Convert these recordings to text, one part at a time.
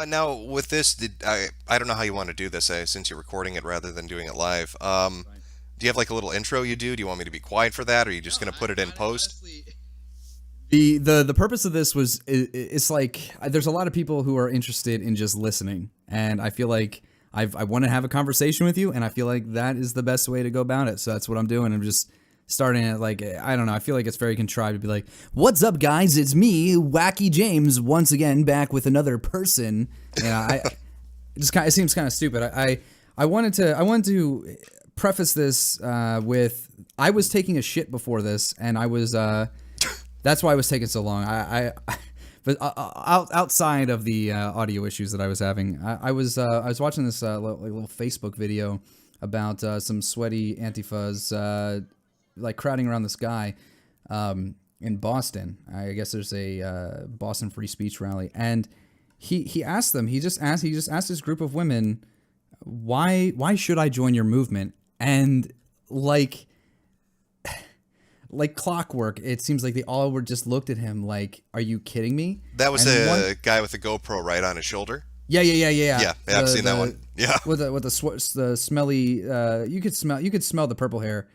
Now with this, I don't know how you want to do this since you're recording it rather than doing it live. Right. Do you have like a little intro you do? Do you want me to be quiet for that, or are you No, just gonna put it in post? honestly, the purpose of this was it's like there's a lot of people who are interested in just listening, and I feel like I want to have a conversation with you, and I feel like that is the best way to go about it. So that's what I'm doing. I'm just starting at like I don't know. I feel like it's very contrived to be like, "What's up, guys? It's me, Wacky James, once again back with another person." Yeah, it just kind of, it seems kind of stupid. I wanted to preface this with I was taking a shit before this, and I was that's why it was taking so long. But outside of the audio issues that I was having, I was watching this little Facebook video about some sweaty Antifas like crowding around this guy in Boston. I guess there's a Boston free speech rally, and he asked them. He just asked this group of women, why should I join your movement? And like clockwork, it seems like they all were just looked at him like, "Are you kidding me?" That was And one, a guy with the GoPro right on his shoulder. yeah. Yeah, I've seen that one. Yeah. The smelly, you could smell the purple hair,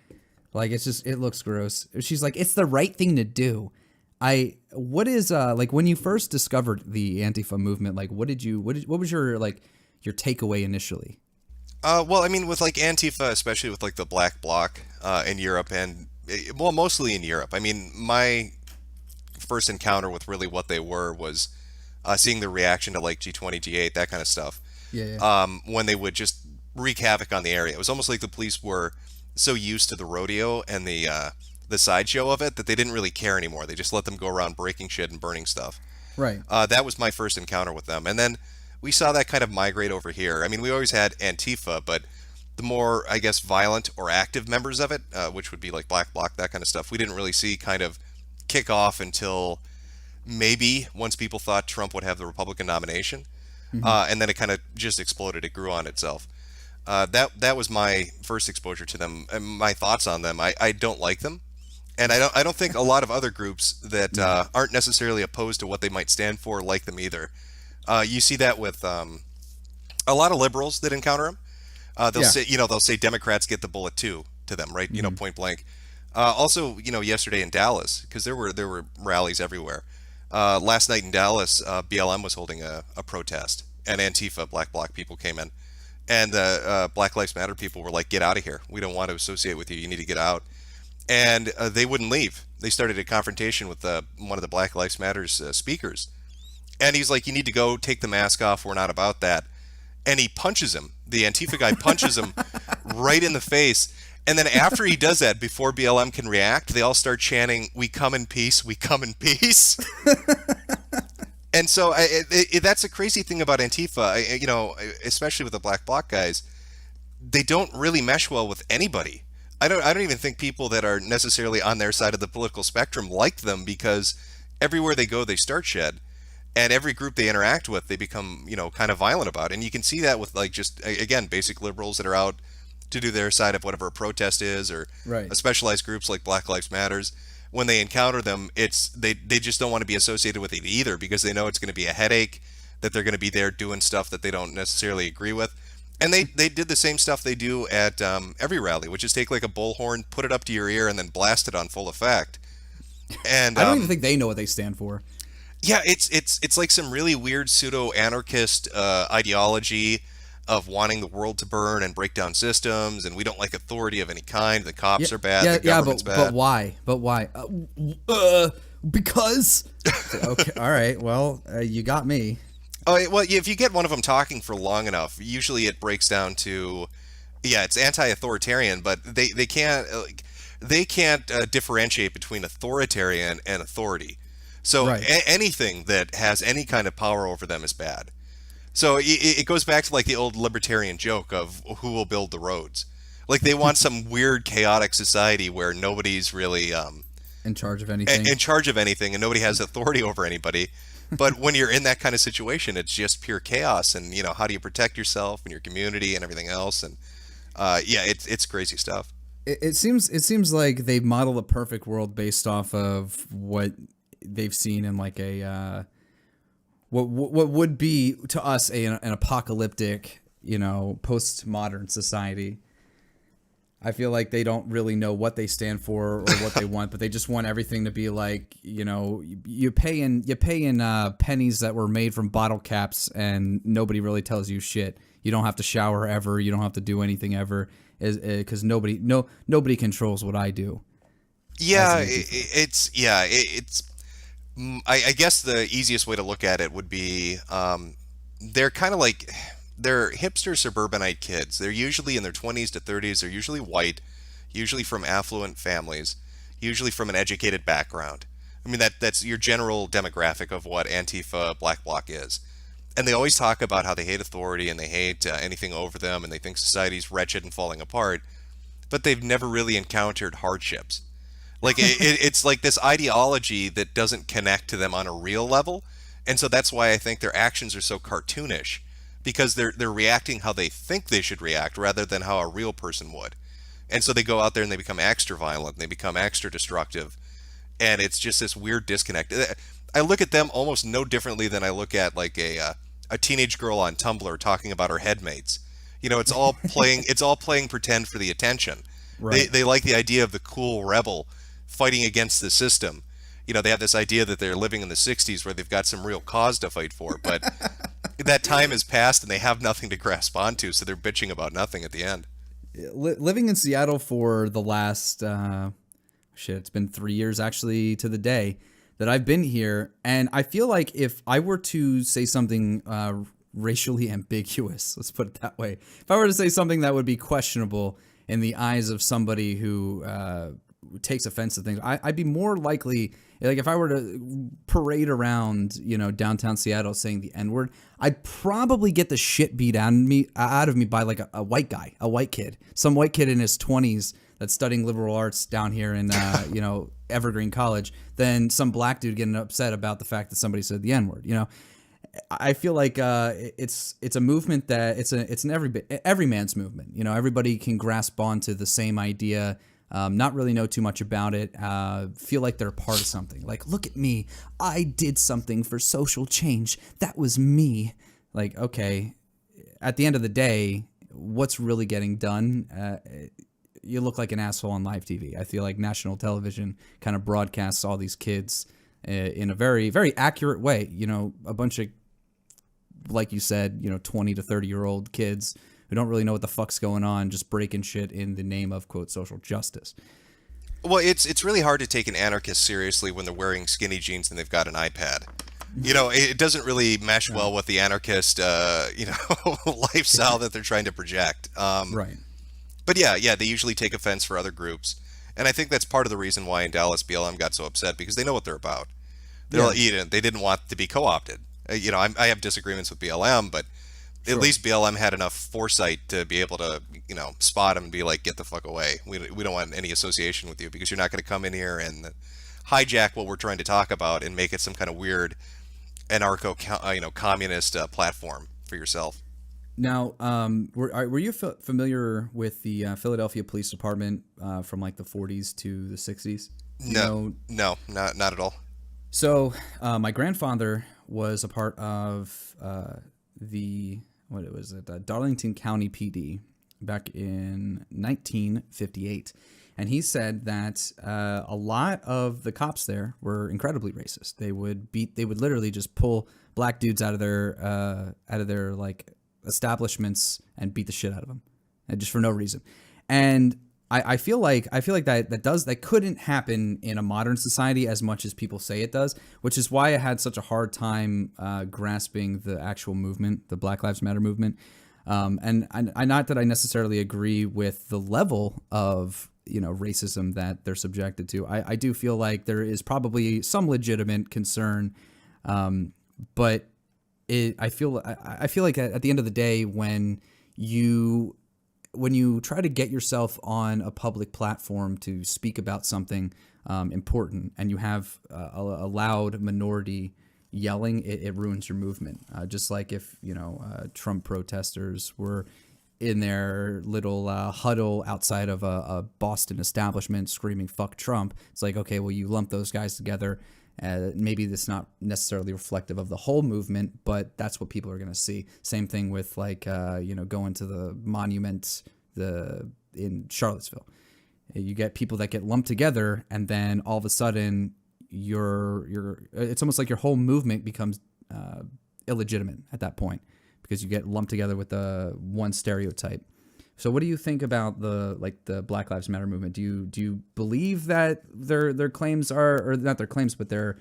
like it's just it looks gross. She's like, "It's the right thing to do." What is like when you first discovered the Antifa movement? Like, what was your like your takeaway initially? Well, I mean, with like Antifa, especially with like the Black Bloc in Europe, and well, mostly in Europe. I mean, my first encounter with really what they were was seeing the reaction to like G20, G8, that kind of stuff. Yeah, When they would just wreak havoc on the area, it was almost like the police were so used to the rodeo and the sideshow of it that they didn't really care anymore. They just let them go around breaking shit and burning stuff. right. That was my first encounter with them. And then we saw that kind of migrate over here. I mean, we always had Antifa, but the more, I guess, violent or active members of it, which would be like Black Bloc, that kind of stuff, we didn't really see kind of kick off until maybe once people thought Trump would have the Republican nomination. And then it kind of just exploded. It grew on itself. That was my first exposure to them. And my thoughts on them. I don't like them, and I don't think a lot of other groups that No. aren't necessarily opposed to what they might stand for like them either. You see that with a lot of liberals that encounter them. They'll Yeah. say, they'll say Democrats get the bullet too to them, right? Point blank. Also, yesterday in Dallas, because there were rallies everywhere. Last night in Dallas, BLM was holding a protest, and Antifa, Black Bloc people came in, and the Black Lives Matter people were like, "Get out of here! We don't want to associate with you. You need to get out." And they wouldn't leave. They started a confrontation with one of the Black Lives Matters speakers, and he's like, "You need to go. Take the mask off. We're not about that." And he punches him. The Antifa guy punches him right in the face. And then after he does that, before BLM can react, they all start chanting, "We come in peace, we come in peace." And so that's a crazy thing about Antifa, especially with the Black Bloc guys. They don't really mesh well with anybody. I don't even think people that are necessarily on their side of the political spectrum like them, because everywhere they go, they start shit. And every group they interact with, they become, kind of violent about. And you can see that with like just again, basic liberals that are out to do their side of whatever a protest is, or Right. specialized groups like Black Lives Matters. When they encounter them, it's they just don't want to be associated with it either, because they know it's going to be a headache, that they're going to be there doing stuff that they don't necessarily agree with. And they did the same stuff they do at every rally, which is take like a bullhorn, put it up to your ear, and then blast it on full effect. And I don't even think they know what they stand for. yeah, it's like some really weird pseudo anarchist ideology of wanting the world to burn and break down systems, and we don't like authority of any kind. The Yeah, cops are bad. yeah, The yeah. government's But bad. why? But why? Because. Okay. All right. Well, you got me. Oh well, if you get one of them talking for long enough, usually it breaks down to, yeah, it's anti-authoritarian, but they can't differentiate between authoritarian and authority. So Right. anything that has any kind of power over them is bad. So it goes back to like the old libertarian joke of who will build the roads. Like they want some weird chaotic society where nobody's really In charge of anything. in charge of anything and nobody has authority over anybody. But when you're in that kind of situation, it's just pure chaos. And how do you protect yourself and your community and everything else? And yeah, it's crazy stuff. It seems like they've modeled a perfect world based off of what they've seen in like a what would be to us an apocalyptic, postmodern society. I feel like they don't really know what they stand for or what they want, but they just want everything to be like, you pay in pennies that were made from bottle caps, and nobody really tells you shit. You don't have to shower ever. You don't have to do anything ever, because nobody controls what I do. Yeah, it's. I guess the easiest way to look at it would be they're kind of like they're hipster suburbanite kids. They're usually in their 20s to 30s. They're usually white, usually from affluent families, usually from an educated background. I mean that's your general demographic of what Antifa Black Bloc is. And they always talk about how they hate authority and they hate anything over them and they think society's wretched and falling apart, but they've never really encountered hardships. Like it's like this ideology that doesn't connect to them on a real level, and so that's why I think their actions are so cartoonish, because they're reacting how they think they should react rather than how a real person would, and so they go out there and they become extra violent, and they become extra destructive, and it's just this weird disconnect. I look at them almost no differently than I look at like a teenage girl on Tumblr talking about her headmates. It's all playing pretend for the attention. Right. They like the idea of the cool rebel fighting against the system. They have this idea that they're living in the 60s where they've got some real cause to fight for, but that time has passed and they have nothing to grasp onto, so they're bitching about nothing at the end. Living in Seattle for the last, it's been 3 years actually to the day that I've been here, and I feel like if I were to say something racially ambiguous, let's put it that way, if I were to say something that would be questionable in the eyes of somebody who takes offense to things, I'd be more likely, like if I were to parade around, downtown Seattle saying the N-word, I'd probably get the shit beat out of me by like a white guy, a white kid, some white kid in his 20s that's studying liberal arts down here in, Evergreen College, than some black dude getting upset about the fact that somebody said the N-word. I feel like it's a movement that it's an every man's movement. Everybody can grasp onto the same idea. Not really know too much about it, feel like they're a part of something. Like, look at me, I did something for social change. That was me. Like, okay, at the end of the day, what's really getting done? You look like an asshole on live TV. I feel like national television kind of broadcasts all these kids in a very, very accurate way. A bunch of, like you said, 20 to 30-year-old kids who don't really know what the fuck's going on, just breaking shit in the name of, quote, social justice. Well, it's really hard to take an anarchist seriously when they're wearing skinny jeans and they've got an iPad. It doesn't really mesh well with the anarchist, lifestyle that they're trying to project. Right. But yeah, they usually take offense for other groups. And I think that's part of the reason why in Dallas BLM got so upset, because they know what they're about. They didn't want to be co-opted. I have disagreements with BLM, but at least BLM had enough foresight to be able to, spot them and be like, get the fuck away. We don't want any association with you, because you're not going to come in here and hijack what we're trying to talk about and make it some kind of weird communist platform for yourself. Now, were you familiar with the Philadelphia Police Department from like the 40s to the 60s? No, not at all. So my grandfather was a part of Darlington County PD back in 1958. And he said that a lot of the cops there were incredibly racist. They would literally just pull black dudes out of their like establishments and beat the shit out of them, and just for no reason. And I feel like that couldn't happen in a modern society as much as people say it does, which is why I had such a hard time grasping the actual movement, the Black Lives Matter movement. And I not that I necessarily agree with the level of racism that they're subjected to. I do feel like there is probably some legitimate concern, but I feel like at the end of the day, when you try to get yourself on a public platform to speak about something important, and you have a loud minority yelling, it ruins your movement. Just like if Trump protesters were in their little huddle outside of a Boston establishment screaming "fuck Trump," it's like, okay, well, you lump those guys together Maybe that's not necessarily reflective of the whole movement, but that's what people are going to see. Same thing with like going to the monument in Charlottesville. You get people that get lumped together, and then all of a sudden, it's almost like your whole movement becomes illegitimate at that point because you get lumped together with the one stereotype. So, what do you think about the Black Lives Matter movement? Do you believe that their claims are, or not their claims, but their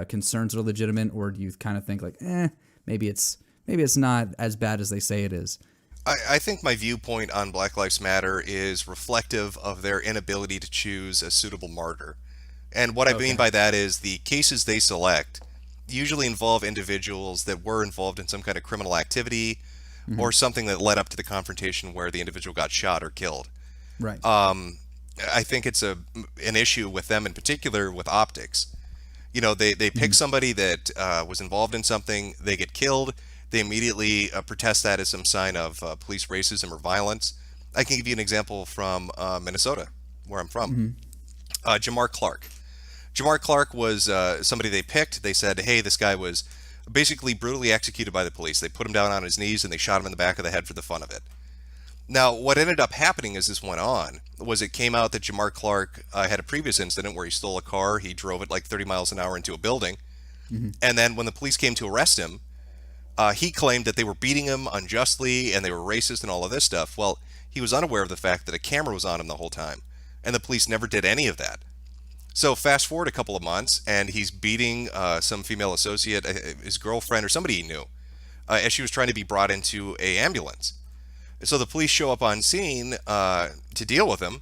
concerns are legitimate, or do you kind of think like, maybe it's not as bad as they say it is? I think my viewpoint on Black Lives Matter is reflective of their inability to choose a suitable martyr. And what I mean by that is the cases they select usually involve individuals that were involved in some kind of criminal activity or something that led up to the confrontation where the individual got shot or killed. Right. I think it's an issue with them in particular with optics. They pick somebody that was involved in something, they get killed, they immediately protest that as some sign of police racism or violence. I can give you an example from Minnesota, where I'm from. Jamar Clark. Jamar Clark was somebody they picked. They said, hey, this guy was basically brutally executed by the police. They put him down on his knees and they shot him in the back of the head for the fun of it. Now, what ended up happening as this went on was it came out that Jamar Clark had a previous incident where he stole a car. He drove it like 30 miles an hour into a building. And then when the police came to arrest him, he claimed that they were beating him unjustly and they were racist and all of this stuff. Well, he was unaware of the fact that a camera was on him the whole time, and the police never did any of that. So fast forward a couple of months, and he's beating some female associate, his girlfriend or somebody he knew, as she was trying to be brought into a ambulance. So the police show up on scene to deal with him,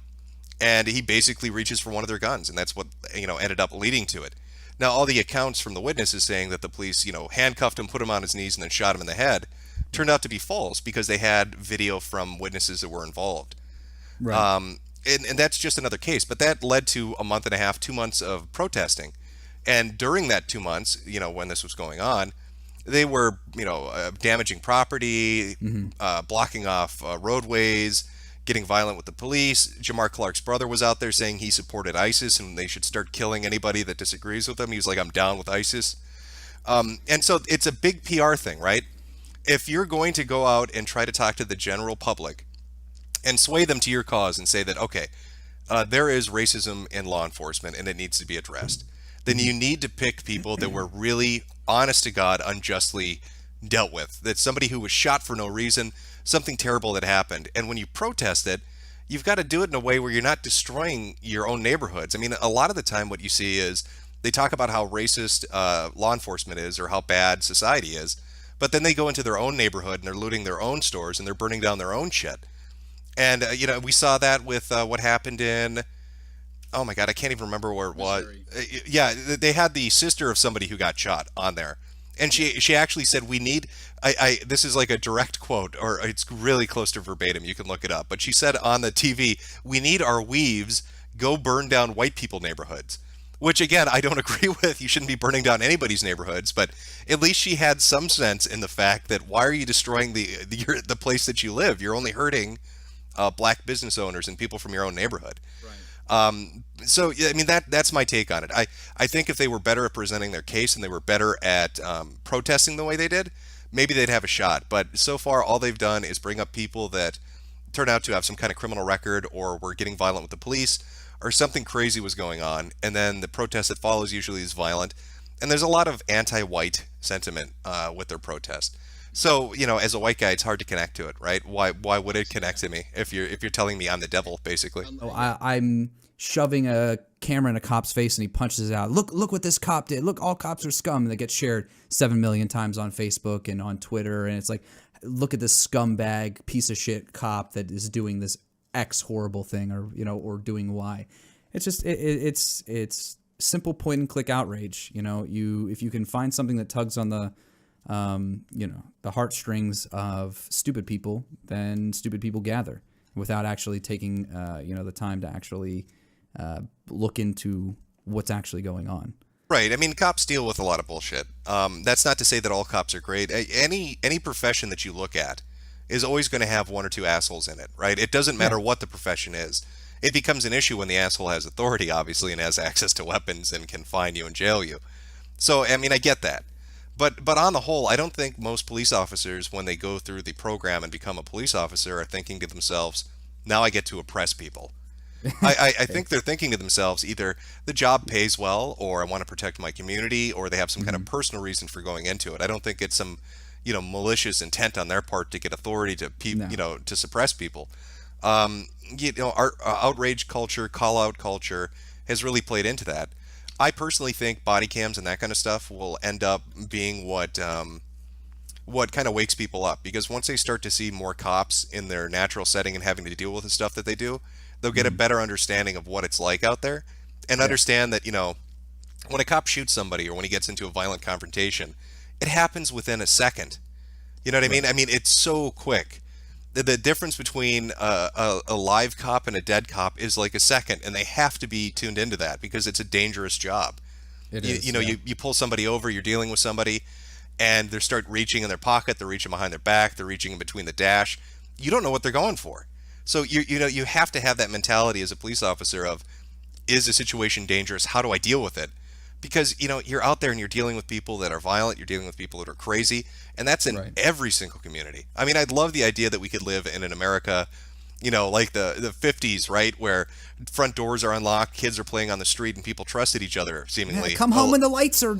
and he basically reaches for one of their guns, and that's what ended up leading to it. Now, all the accounts from the witnesses saying that the police, handcuffed him, put him on his knees, and then shot him in the head, turned out to be false because they had video from witnesses that were involved. Right. And that's just another case. But that led to a month and a half, 2 months of protesting. And during that 2 months, when this was going on, they were, damaging property, blocking off roadways, getting violent with the police. Jamar Clark's brother was out there saying he supported ISIS and they should start killing anybody that disagrees with him. He was like, I'm down with ISIS. And so it's a big PR thing, right? If you're going to go out and try to talk to the general public and sway them to your cause and say that, okay, there is racism in law enforcement and it needs to be addressed, then you need to pick people that were really, honest to God, unjustly dealt with. That's somebody who was shot for no reason, something terrible that happened. And when you protest it, you've got to do it in a way where you're not destroying your own neighborhoods. I mean, a lot of the time what you see is they talk about how racist law enforcement is or how bad society is, but then they go into their own neighborhood and they're looting their own stores and they're burning down their own shit. And, we saw that with what happened in, oh my God, I can't even remember where it was. Yeah, they had the sister of somebody who got shot on there. And she actually said, we need, this is like a direct quote, or it's really close to verbatim, you can look it up. But she said on the TV, we need our weaves go burn down white people neighborhoods. Which again, I don't agree with. You shouldn't be burning down anybody's neighborhoods, but at least she had some sense in the fact that why are you destroying the place that you live? You're only hurting black business owners and people from your own neighborhood. So I mean that's my take on it. I think if they were better at presenting their case and they were better at protesting the way they did, maybe they'd have a shot. But so far, all they've done is bring up people that turn out to have some kind of criminal record or were getting violent with the police or something crazy was going on, and then the protest that follows usually is violent. And there's a lot of anti-white sentiment with their protest. So, as a white guy, it's hard to connect to it, right? Why would it connect to me if you're telling me I'm the devil, basically? Oh, I'm shoving a camera in a cop's face and he punches it out. Look what this cop did. Look, all cops are scum. And they get shared 7 million times on Facebook and on Twitter. And it's like, look at this scumbag piece of shit cop that is doing this X horrible thing or doing Y. It's just, it's simple point and click outrage. If you can find something that tugs on the heartstrings of stupid people, then stupid people gather without actually taking, the time to actually look into what's actually going on. Right. I mean, cops deal with a lot of bullshit. That's not to say that all cops are great. Any profession that you look at is always going to have one or two assholes in it, right? It doesn't matter what the profession is. It becomes an issue when the asshole has authority, obviously, and has access to weapons and can fine you and jail you. So, I mean, I get that. But on the whole, I don't think most police officers, when they go through the program and become a police officer, are thinking to themselves, now I get to oppress people. I think they're thinking to themselves either the job pays well, or I want to protect my community, or they have some kind of personal reason for going into it. I don't think it's some, malicious intent on their part to get authority to, No. to suppress people. Our outrage culture, call out culture has really played into that. I personally think body cams and that kind of stuff will end up being what kind of wakes people up, because once they start to see more cops in their natural setting and having to deal with the stuff that they do, they'll get a better understanding of what it's like out there, and Yeah. understand that, when a cop shoots somebody or when he gets into a violent confrontation, it happens within a second. You know what I mean? Right. I mean, it's so quick. The difference between a live cop and a dead cop is like a second, and they have to be tuned into that because it's a dangerous job. It You, is. you know, Yeah. you pull somebody over, you're dealing with somebody, and they start reaching in their pocket, they're reaching behind their back, they're reaching in between the dash. You don't know what they're going for. So you have to have that mentality as a police officer of, is the situation dangerous? How do I deal with it? Because you're out there and you're dealing with people that are violent, you're dealing with people that are crazy, and that's in Right. every single community. I mean, I'd love the idea that we could live in an America, like the 50s, right, where front doors are unlocked, kids are playing on the street, and people trusted each other seemingly. Come home when the lights are,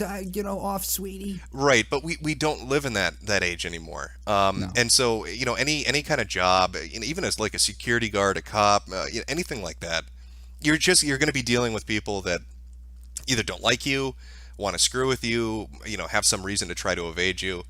off, sweetie. Right, but we don't live in that age anymore. No. And so any kind of job, even as like a security guard, a cop, anything like that, you're going to be dealing with people that either don't like you, want to screw with you, have some reason to try to evade you.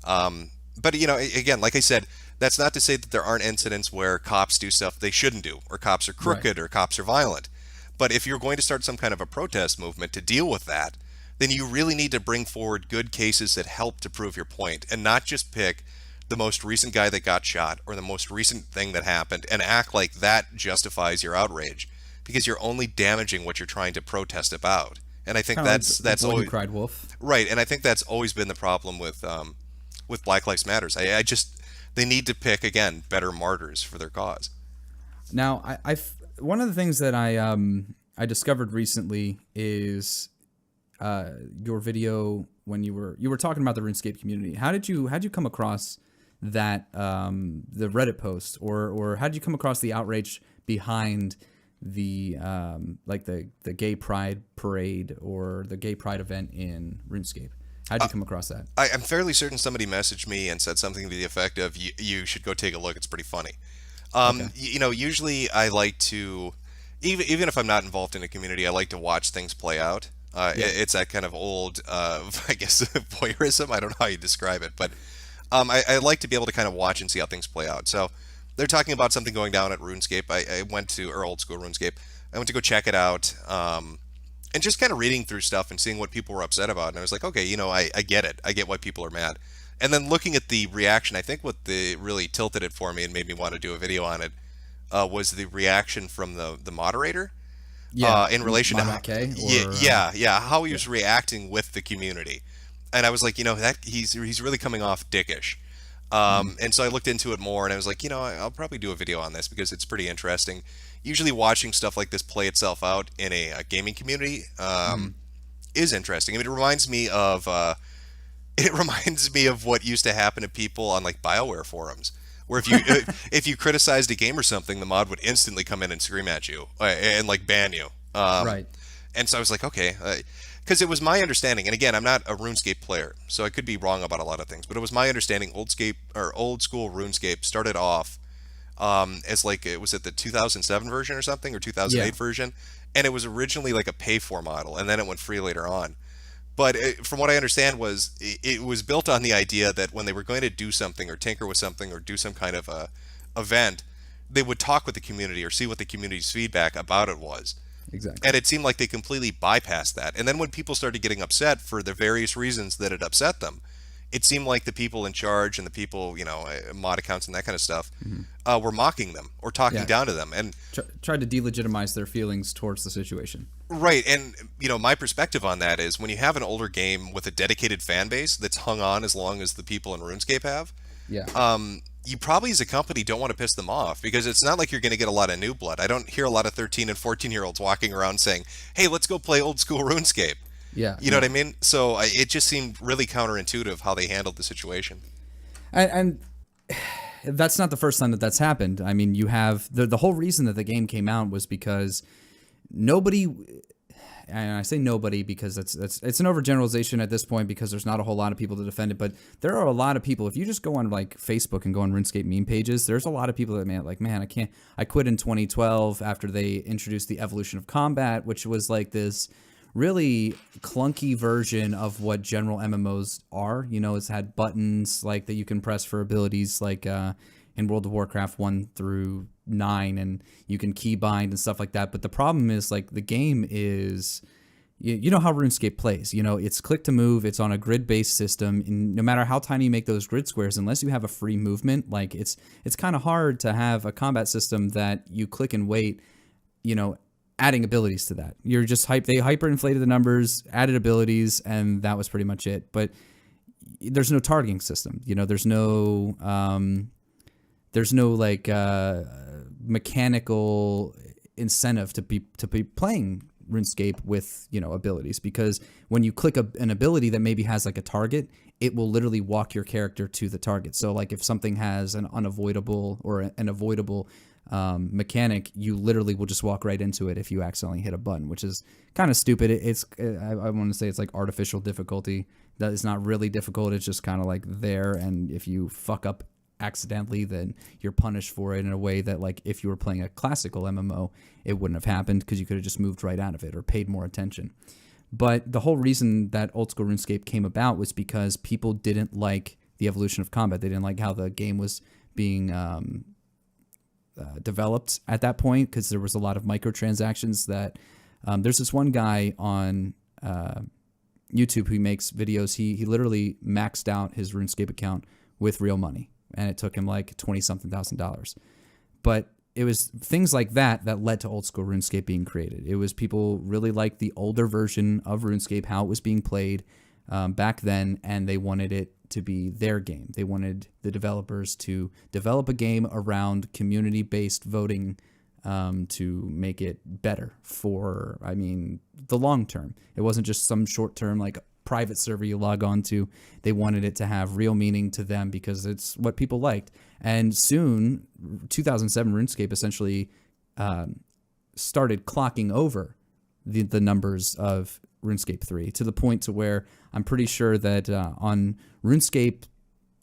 But again, like I said, that's not to say that there aren't incidents where cops do stuff they shouldn't do, or cops are Right. crooked, or cops are violent. But if you're going to start some kind of a protest movement to deal with that, then you really need to bring forward good cases that help to prove your point, and not just pick the most recent guy that got shot or the most recent thing that happened and act like that justifies your outrage, because you're only damaging what you're trying to protest about. And I think Kind of like that's the boy who always cried wolf. right. And I think that's always been the problem with Black Lives Matters. I just they need to pick again better martyrs for their cause. Now, one of the things that I discovered recently is your video when you were talking about the RuneScape community. How'd you come across that the Reddit post, or how'd you come across the outrage behind the like the gay pride parade or the gay pride event in RuneScape? How'd you come across that? I'm fairly certain somebody messaged me and said something to the effect of, "You should go take a look. It's pretty funny." Okay. Usually I like to, even if I'm not involved in a community, I like to watch things play out. It's that kind of old, I guess, voyeurism. I don't know how you describe it, but I like to be able to kind of watch and see how things play out. So they're talking about something going down at RuneScape. I went to, or old school RuneScape. I went to go check it out, and just kind of reading through stuff and seeing what people were upset about. And I was like, okay, I get it. I get why people are mad. And then looking at the reaction, I think what really tilted it for me and made me want to do a video on it was the reaction from the moderator. In relation to Monarch K, how he was reacting with the community. And I was like, that he's really coming off dickish. And so I looked into it more, and I was like, I'll probably do a video on this because it's pretty interesting. Usually watching stuff like this play itself out in a gaming community is interesting. I mean, it reminds me of what used to happen to people on like BioWare forums, where if you if you criticized a game or something, the mod would instantly come in and scream at you and like ban you. Right. And so I was like, okay, because it was my understanding, and again, I'm not a RuneScape player, so I could be wrong about a lot of things, but it was my understanding old school RuneScape started off as like, it was at the 2007 version or something, or 2008 version, and it was originally like a pay for model, and then it went free later on. But from what I understand was it was built on the idea that when they were going to do something or tinker with something or do some kind of a event, they would talk with the community or see what the community's feedback about it was. Exactly. And it seemed like they completely bypassed that. And then when people started getting upset for the various reasons that it upset them, it seemed like the people in charge and the people, mod accounts and that kind of stuff, were mocking them or talking down to them. And tried to delegitimize their feelings towards the situation. right. And, my perspective on that is when you have an older game with a dedicated fan base that's hung on as long as the people in RuneScape have, Yeah. You probably as a company don't want to piss them off because it's not like you're going to get a lot of new blood. I don't hear a lot of 13 and 14-year-olds walking around saying, "Hey, let's go play old school RuneScape." Yeah. You know what I mean? So it just seemed really counterintuitive how they handled the situation. And that's not the first time that that's happened. I mean, you have the whole reason that the game came out was because nobody, and I say nobody because it's an overgeneralization at this point because there's not a whole lot of people to defend it, but there are a lot of people. If you just go on like Facebook and go on RuneScape meme pages, there's a lot of people that man, I quit in 2012 after they introduced the evolution of combat, which was like this really clunky version of what general MMOs are. You know, it's had buttons like that you can press for abilities like in World of Warcraft 1 through 9, and you can keybind and stuff like that. But the problem is like the game is, you know how RuneScape plays. You know, it's click to move. It's on a grid-based system, and no matter how tiny you make those grid squares, unless you have a free movement, like it's kind of hard to have a combat system that you click and wait, you know, adding abilities to that. You're just they hyperinflated the numbers, added abilities, and that was pretty much it. But there's no targeting system. You know, there's no like mechanical incentive to be playing RuneScape with, you know, abilities, because when you click an ability that maybe has like a target, it will literally walk your character to the target. So like if something has an unavoidable or an avoidable mechanic, you literally will just walk right into it if you accidentally hit a button, which is kind of stupid. I want to say it's like artificial difficulty. That is not really difficult. It's just kind of like there, and if you fuck up accidentally, then you're punished for it in a way that, like, if you were playing a classical MMO, it wouldn't have happened because you could have just moved right out of it or paid more attention. But the whole reason that old school RuneScape came about was because people didn't like the evolution of combat. They didn't like how the game was being developed at that point, because there was a lot of microtransactions that there's this one guy on YouTube who makes videos. He literally maxed out his RuneScape account with real money, and it took him like $20,000. But it was things like that that led to old school RuneScape being created. It was people really liked the older version of RuneScape, how it was being played back then, and they wanted it to be their game. They wanted the developers to develop a game around community-based voting to make it better for, I mean, the long term. It wasn't just some short term, like, private server you log on to. They wanted it to have real meaning to them because it's what people liked. And soon, 2007 RuneScape essentially started clocking over the numbers of RuneScape 3 to the point to where I'm pretty sure that on RuneScape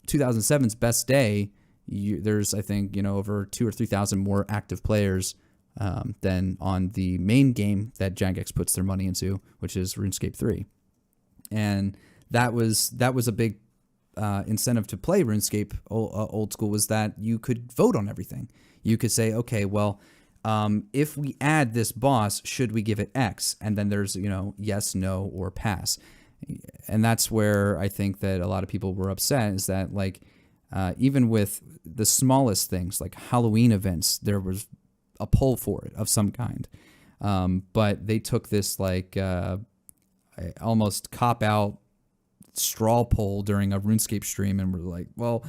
2007's best day, there's, I think, you know, over 2,000 or 3,000 more active players than on the main game that Jagex puts their money into, which is RuneScape 3. And that was a big incentive to play RuneScape old school, was that you could vote on everything. You could say, okay, well, if we add this boss, should we give it X? And then there's, you know, yes, no, or pass. And that's where I think that a lot of people were upset, is that, like, even with the smallest things like Halloween events, there was a poll for it of some kind. But they took this like almost cop-out straw poll during a RuneScape stream and were like, well,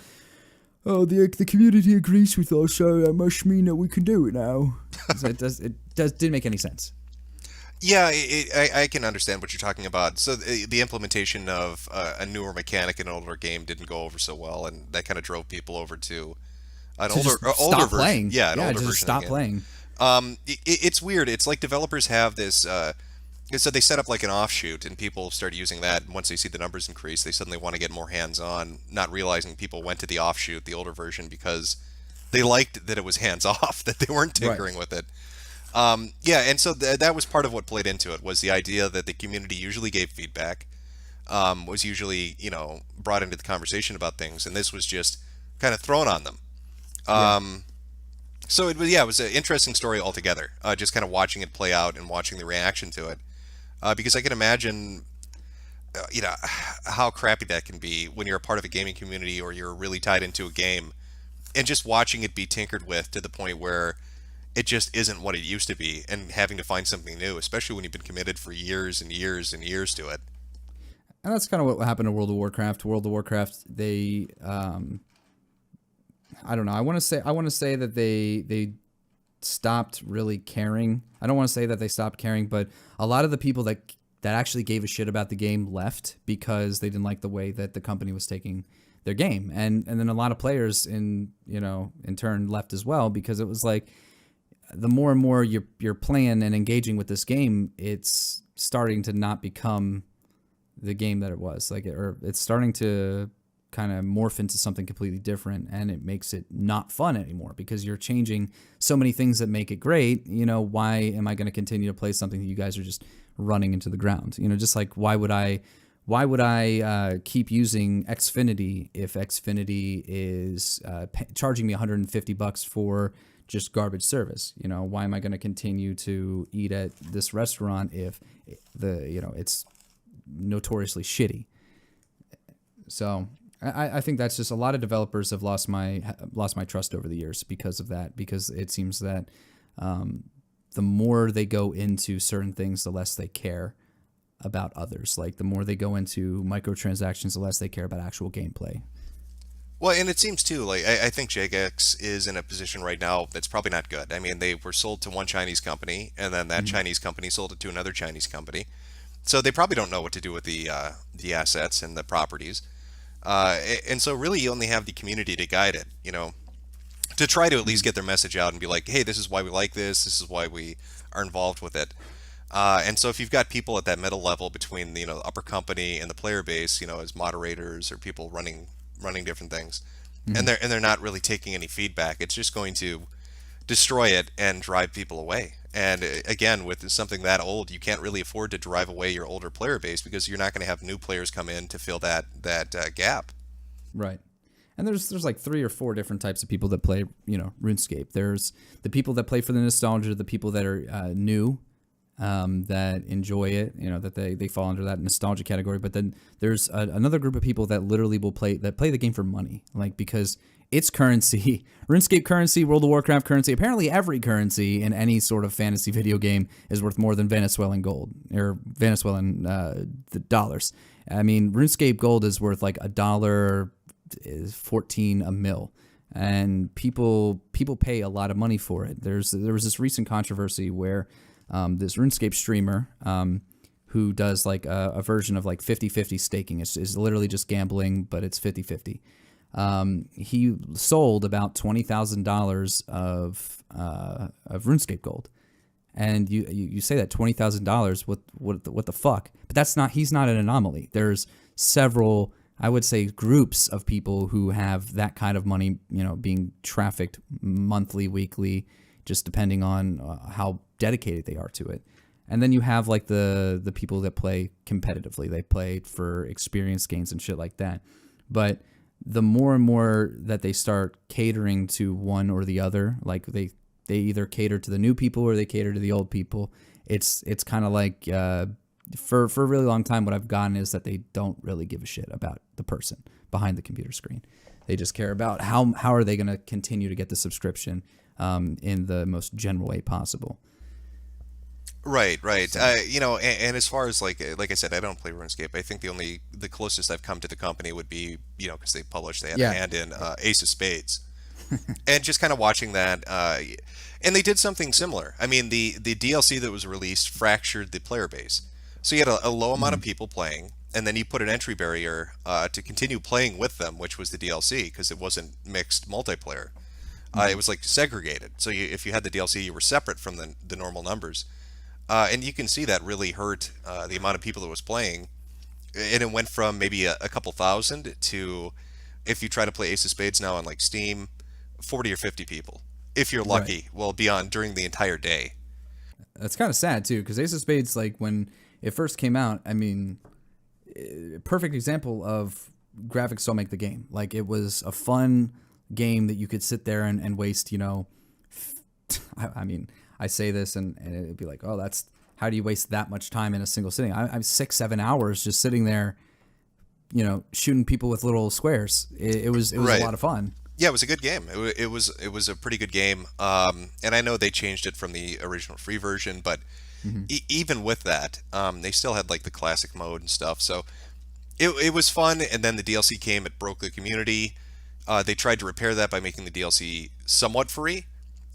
oh, the community agrees with us, so that must mean that we can do it now. So didn't make any sense. Yeah, I can understand what you're talking about. So the implementation of a newer mechanic in an older game didn't go over so well, and that kind of drove people over to an older version. Playing. Yeah, an older just version stop of the game. playing. It's weird. It's like developers have this. So they set up like an offshoot, and people start using that. And once they see the numbers increase, they suddenly want to get more hands-on, not realizing people went to the offshoot, the older version, because they liked that it was hands-off, that they weren't tinkering with it. Yeah, and so that was part of what played into it, was the idea that the community usually gave feedback, was usually, you know, brought into the conversation about things, and this was just kind of thrown on them. So it was an interesting story altogether, just kind of watching it play out and watching the reaction to it. Because I can imagine, you know, how crappy that can be when you're a part of a gaming community or you're really tied into a game, and just watching it be tinkered with to the point where it just isn't what it used to be, and having to find something new, especially when you've been committed for years and years and years to it. And that's kind of what happened to World of Warcraft. World of Warcraft, they I don't know. I want to say that they stopped really caring. I don't want to say that they stopped caring, but a lot of the people that actually gave a shit about the game left because they didn't like the way that the company was taking their game. And then a lot of players in turn left as well, because it was like the more and more you're playing and engaging with this game, it's starting to not become the game that it was. Or it's starting to kind of morph into something completely different, and it makes it not fun anymore because you're changing so many things that make it great. Why am I going to continue to play something that you guys are just running into the ground? Just like why would I keep using Xfinity if Xfinity is charging me $150 for just garbage service? Why am I going to continue to eat at this restaurant if it's notoriously shitty? So I think that's just a lot of developers have lost my trust over the years because of that, because it seems that the more they go into certain things, the less they care about others. Like the more they go into microtransactions, the less they care about actual gameplay. Well, and it seems too, like, I think Jagex is in a position right now that's probably not good. I mean, they were sold to one Chinese company, and then that Chinese company sold it to another Chinese company. So they probably don't know what to do with the assets and the properties. And so really you only have the community to guide it, to try to at least get their message out and be like, hey, this is why we like this is why we are involved with it. And so if you've got people at that middle level between the upper company and the player base, as moderators or people running different things, and they're not really taking any feedback, it's just going to destroy it and drive people away. And again, with something that old, you can't really afford to drive away your older player base because you're not going to have new players come in to fill that gap. Right. And there's like 3 or 4 different types of people that play, RuneScape. There's the people that play for the nostalgia, the people that are new, that enjoy it, that they fall under that nostalgia category. But then there's another group of people that literally play the game for money, like because it's currency, RuneScape currency, World of Warcraft currency. Apparently, every currency in any sort of fantasy video game is worth more than Venezuelan gold or Venezuelan the dollars. I mean, RuneScape gold is worth like $1.14 a mil, and people pay a lot of money for it. There was this recent controversy where this RuneScape streamer who does like a version of like 50-50 staking. It's literally just gambling, but it's 50-50. He sold about $20,000 of RuneScape gold, and you say that $20,000, what the fuck? But he's not an anomaly. There's several, I would say, groups of people who have that kind of money, being trafficked monthly, weekly, just depending on how dedicated they are to it. And then you have like the people that play competitively. They play for experience gains and shit like that. But the more and more that they start catering to one or the other, like they either cater to the new people or they cater to the old people. It's kind of like for a really long time, what I've gotten is that they don't really give a shit about the person behind the computer screen. They just care about how are they going to continue to get the subscription in the most general way possible. Right. And as far as like I said, I don't play RuneScape. I think the closest I've come to the company would be, because they had a hand in Ace of Spades, and just kind of watching that. And they did something similar. I mean, the DLC that was released fractured the player base, so you had a low amount of people playing, and then you put an entry barrier to continue playing with them, which was the DLC, because it wasn't mixed multiplayer. It was like segregated. So if you had the DLC, you were separate from the normal numbers. And you can see that really hurt the amount of people that was playing. And it went from maybe a couple thousand to, if you try to play Ace of Spades now on like Steam, 40 or 50 people. If you're lucky, right. Well, beyond during the entire day. That's kind of sad too, because Ace of Spades, like when it first came out, I mean, perfect example of graphics don't make the game. Like it was a fun game that you could sit there and waste, I mean, I say this and it'd be like, oh, how do you waste that much time in a single sitting? I'm 6-7 hours just sitting there, shooting people with little squares. It was right. A lot of fun. Yeah, it was a good game. It was a pretty good game. And I know they changed it from the original free version, but even with that, they still had like the classic mode and stuff. So it was fun. And then the DLC came, it broke the community. They tried to repair that by making the DLC somewhat free,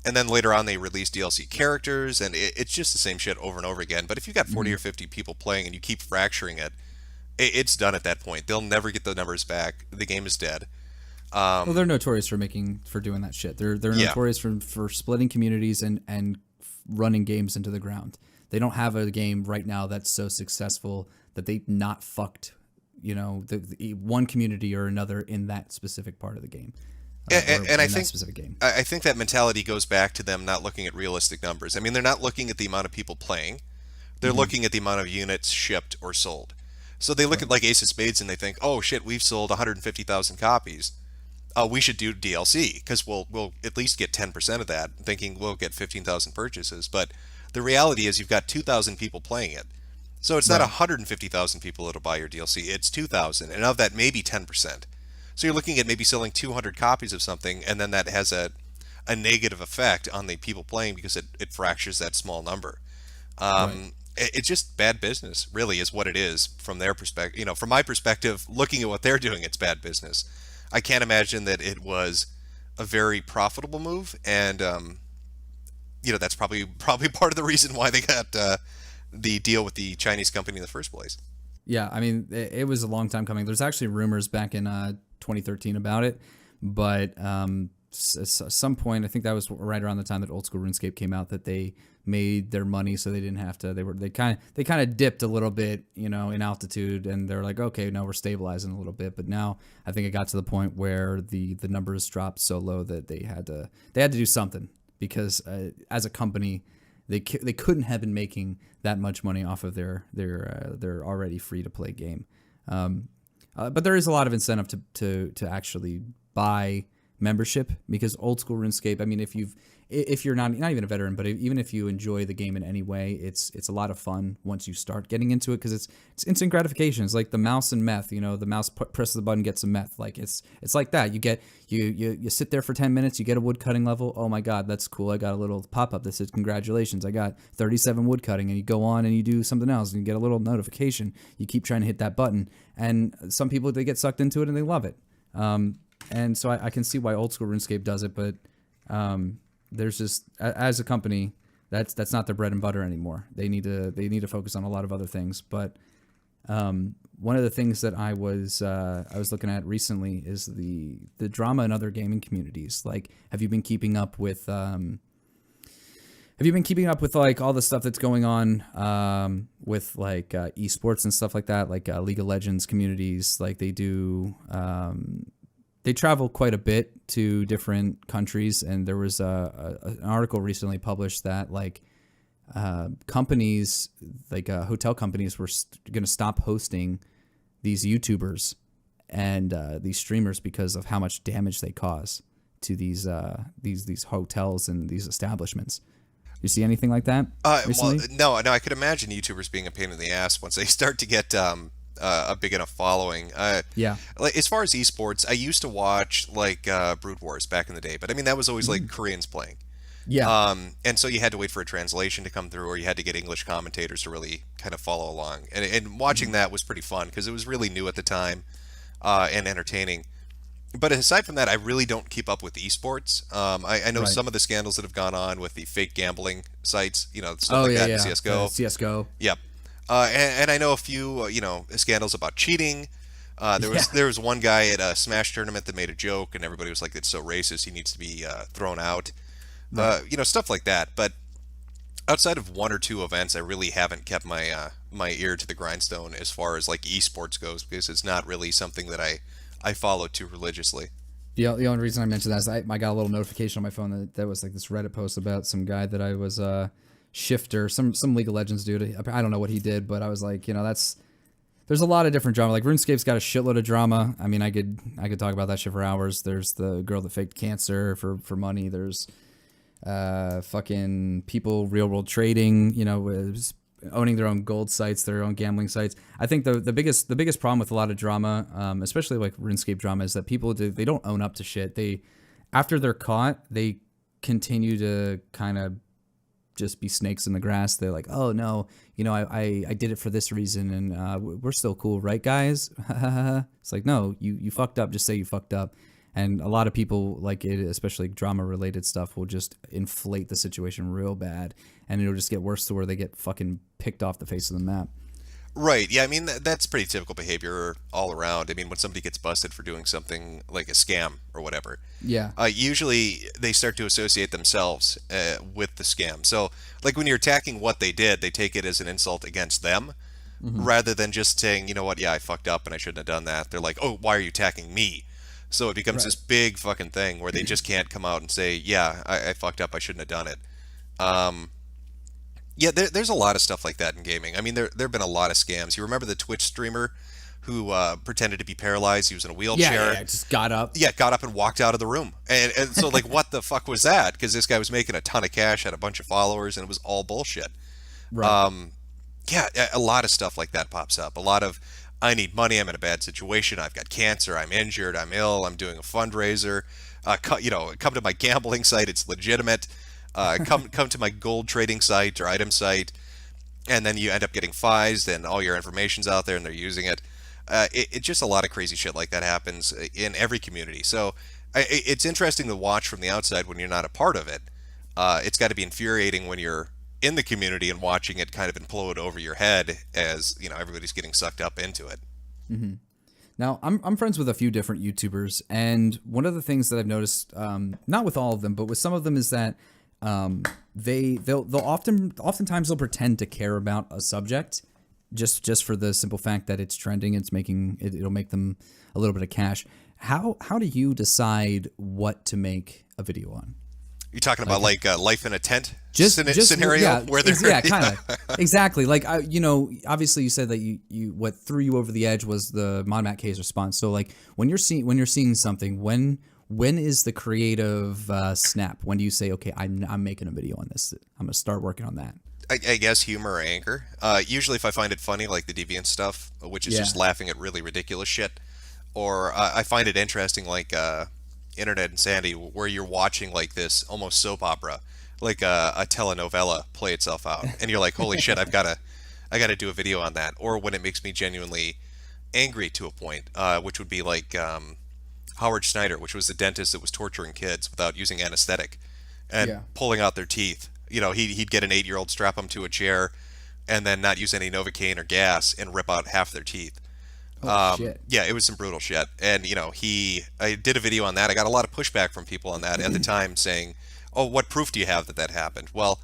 and then later on they released DLC characters, and it's just the same shit over and over again. But if you got 40 or 50 people playing and you keep fracturing it, it's done at that point. They'll never get the numbers back. The game is dead. Well, they're notorious for doing that shit. They're Yeah. notorious for splitting communities and running games into the ground. They don't have a game right now that's so successful that they not fucked, the one community or another in that specific part of the game. And I in that think specific game. I think that mentality goes back to them not looking at realistic numbers. I mean, they're not looking at the amount of people playing; they're looking at the amount of units shipped or sold. So they look at like Ace of Spades and they think, "Oh shit, we've sold 150,000 copies. We should do DLC because we'll at least get 10% of that." Thinking we'll get 15,000 purchases, but the reality is you've got 2,000 people playing it. So it's not Right. 150,000 people that'll buy your DLC. It's 2,000, and of that, maybe 10%. So you're looking at maybe selling 200 copies of something, and then that has a negative effect on the people playing because it fractures that small number. Right. It's just bad business, really, is what it is from their perspective. From my perspective, looking at what they're doing, it's bad business. I can't imagine that it was a very profitable move, and that's probably part of the reason why they got the deal with the Chinese company in the first place. Yeah, I mean, it was a long time coming. There's actually rumors back in 2013 about it, but some point, I think that was right around the time that Old School RuneScape came out, that they made their money, so they didn't have to. They kind of dipped a little bit, in altitude, and they're like, okay, now we're stabilizing a little bit. But now I think it got to the point where the numbers dropped so low that they had to do something, because as a company, they couldn't have been making that much money off of their already free to play game. But there is a lot of incentive to actually buy membership, because Old School RuneScape, I mean, if you're not even a veteran, but even if you enjoy the game in any way, it's a lot of fun once you start getting into it, because it's instant gratification. It's like the mouse and meth. The mouse presses the button, gets some meth. Like it's like that. You sit there for 10 minutes, you get a wood cutting level. Oh my god, that's cool. I got a little pop up that says congratulations, I got 37 wood cutting. And you go on and you do something else and you get a little notification. You keep trying to hit that button, and some people, they get sucked into it and they love it. And so I can see why Old School RuneScape does it, but there's just, as a company, that's not their bread and butter anymore. They need to focus on a lot of other things. But one of the things that I was looking at recently is the drama in other gaming communities. Like, have you been keeping up with like all the stuff that's going on with like esports and stuff like that, like League of Legends communities? Like they do. They travel quite a bit to different countries, and there was an article recently published that like companies, like hotel companies, were going to stop hosting these YouTubers and these streamers because of how much damage they cause to these hotels and these establishments. You see anything like that recently? Well, no, I could imagine YouTubers being a pain in the ass once they start to get a big enough following. Yeah. Like as far as esports, I used to watch like Brood Wars back in the day, but I mean that was always like Koreans playing. Yeah. And so you had to wait for a translation to come through, or you had to get English commentators to really kind of follow along. And watching that was pretty fun because it was really new at the time and entertaining. But aside from that, I really don't keep up with esports. I know Right. some of the scandals that have gone on with the fake gambling sites, stuff like that in CS:GO. CS:GO. Yep. And I know a few, scandals about cheating. There was one guy at a Smash tournament that made a joke, and everybody was like, "It's so racist. He needs to be thrown out." Stuff like that. But outside of one or two events, I really haven't kept my ear to the grindstone as far as like esports goes, because it's not really something that I follow too religiously. The only reason I mentioned that is I got a little notification on my phone that was like this Reddit post about some guy that I was shifter, some League of Legends dude. I don't know what he did, but I was like, there's a lot of different drama. Like RuneScape's got a shitload of drama. I mean, I could talk about that shit for hours. There's the girl that faked cancer for money. There's fucking people real world trading, owning their own gold sites, their own gambling sites. I think the biggest problem with a lot of drama, especially like RuneScape drama, is that people they don't own up to shit. After they're caught, they continue to kind of just be snakes in the grass. They're like, oh no, I did it for this reason, and we're still cool, right, guys? It's like, no, you fucked up. Just say you fucked up. And a lot of people, like it, especially drama related stuff, will just inflate the situation real bad, and it'll just get worse to where they get fucking picked off the face of the map. Right. Yeah. I mean, that's pretty typical behavior all around. I mean, when somebody gets busted for doing something like a scam or whatever, Yeah. usually they start to associate themselves with the scam. So, like when you're attacking what they did, they take it as an insult against them rather than just saying, you know what, yeah, I fucked up and I shouldn't have done that. They're like, oh, why are you attacking me? So it becomes Right. this big fucking thing where they just can't come out and say, yeah, I fucked up. I shouldn't have done it. Um, yeah, there's a lot of stuff like that in gaming. I mean, there have been a lot of scams. You remember the Twitch streamer who pretended to be paralyzed? He was in a Yeah, yeah, wheelchair. yeah. Just got up. Yeah, got up and walked out of the room. And so, like, what the fuck was that? Because this guy was making a ton of cash, had a bunch of followers, and it was all bullshit. Right. Yeah, a lot of stuff like that pops up. A lot of, I need money, I'm in a bad situation, I've got cancer, I'm injured, I'm ill, I'm doing a fundraiser. Come to my gambling site, it's legitimate. Come to my gold trading site or item site, and then you end up getting fized, and all your information's out there, and they're using it. It's just a lot of crazy shit like that happens in every community. So it's interesting to watch from the outside when you're not a part of it. It's got to be infuriating when you're in the community and watching it kind of implode over your head as everybody's getting sucked up into it. Now, I'm friends with a few different YouTubers, and one of the things that I've noticed, not with all of them, but with some of them, is that they'll oftentimes they'll pretend to care about a subject just for the simple fact that it's trending. It'll make them a little bit of cash. How do you decide what to make a video on? You're talking about like life in a tent Just scenario yeah, where they're yeah, kind of exactly. Like obviously you said that you what threw you over the edge was the Mon Case response. So like when you're seeing something, when is the creative snap? When do you say, okay, I'm making a video on this, I'm gonna start working on that? I guess humor or anger. Usually, if I find it funny, like the deviant stuff, which is Yeah. just laughing at really ridiculous shit, or I find it interesting, like Internet Insanity, where you're watching like this almost soap opera, like a telenovela play itself out, and you're like, holy shit, I gotta do a video on that. Or when it makes me genuinely angry to a point, which would be like Howard Schneider, which was the dentist that was torturing kids without using anesthetic and Yeah. pulling out their teeth. He'd get an 8-year-old, strap them to a chair, and then not use any Novocaine or gas and rip out half their teeth. Oh shit. Yeah, it was some brutal shit. And I did a video on that. I got a lot of pushback from people on that at the time, saying, "Oh, what proof do you have that that happened?" Well,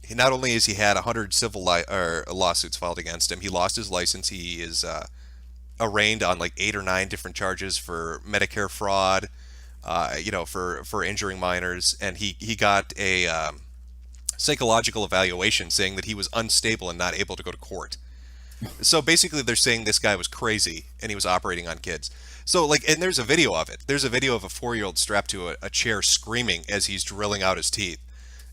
not only has he had 100 civil lawsuits filed against him, he lost his license. He is arraigned on like 8 or 9 different charges for Medicare fraud, for injuring minors, and he got a psychological evaluation saying that he was unstable and not able to go to court. So basically, they're saying this guy was crazy and he was operating on kids. So like, and there's a video of it. There's a video of a 4-year-old strapped to a chair screaming as he's drilling out his teeth.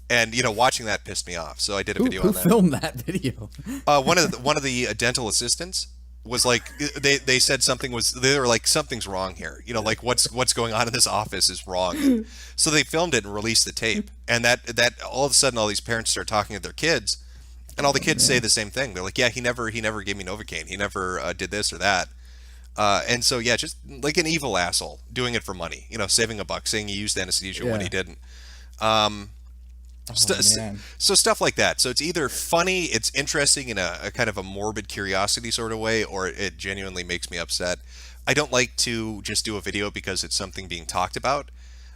And watching that pissed me off. So I did a video Who on that. filmed that video? One of the dental assistants was like, they said they were like, something's wrong here. Like what's going on in this office is wrong. So they filmed it and released the tape. And that all of a sudden all these parents start talking to their kids, and all the kids say the same thing. They're like, yeah, he never gave me Novocaine. He never did this or that. And so yeah, just like an evil asshole doing it for money. Saving a buck, saying he used anesthesia when Yeah. he didn't. Man. So stuff like that. So it's either funny, it's interesting in a kind of a morbid curiosity sort of way, or it genuinely makes me upset. I don't like to just do a video because it's something being talked about.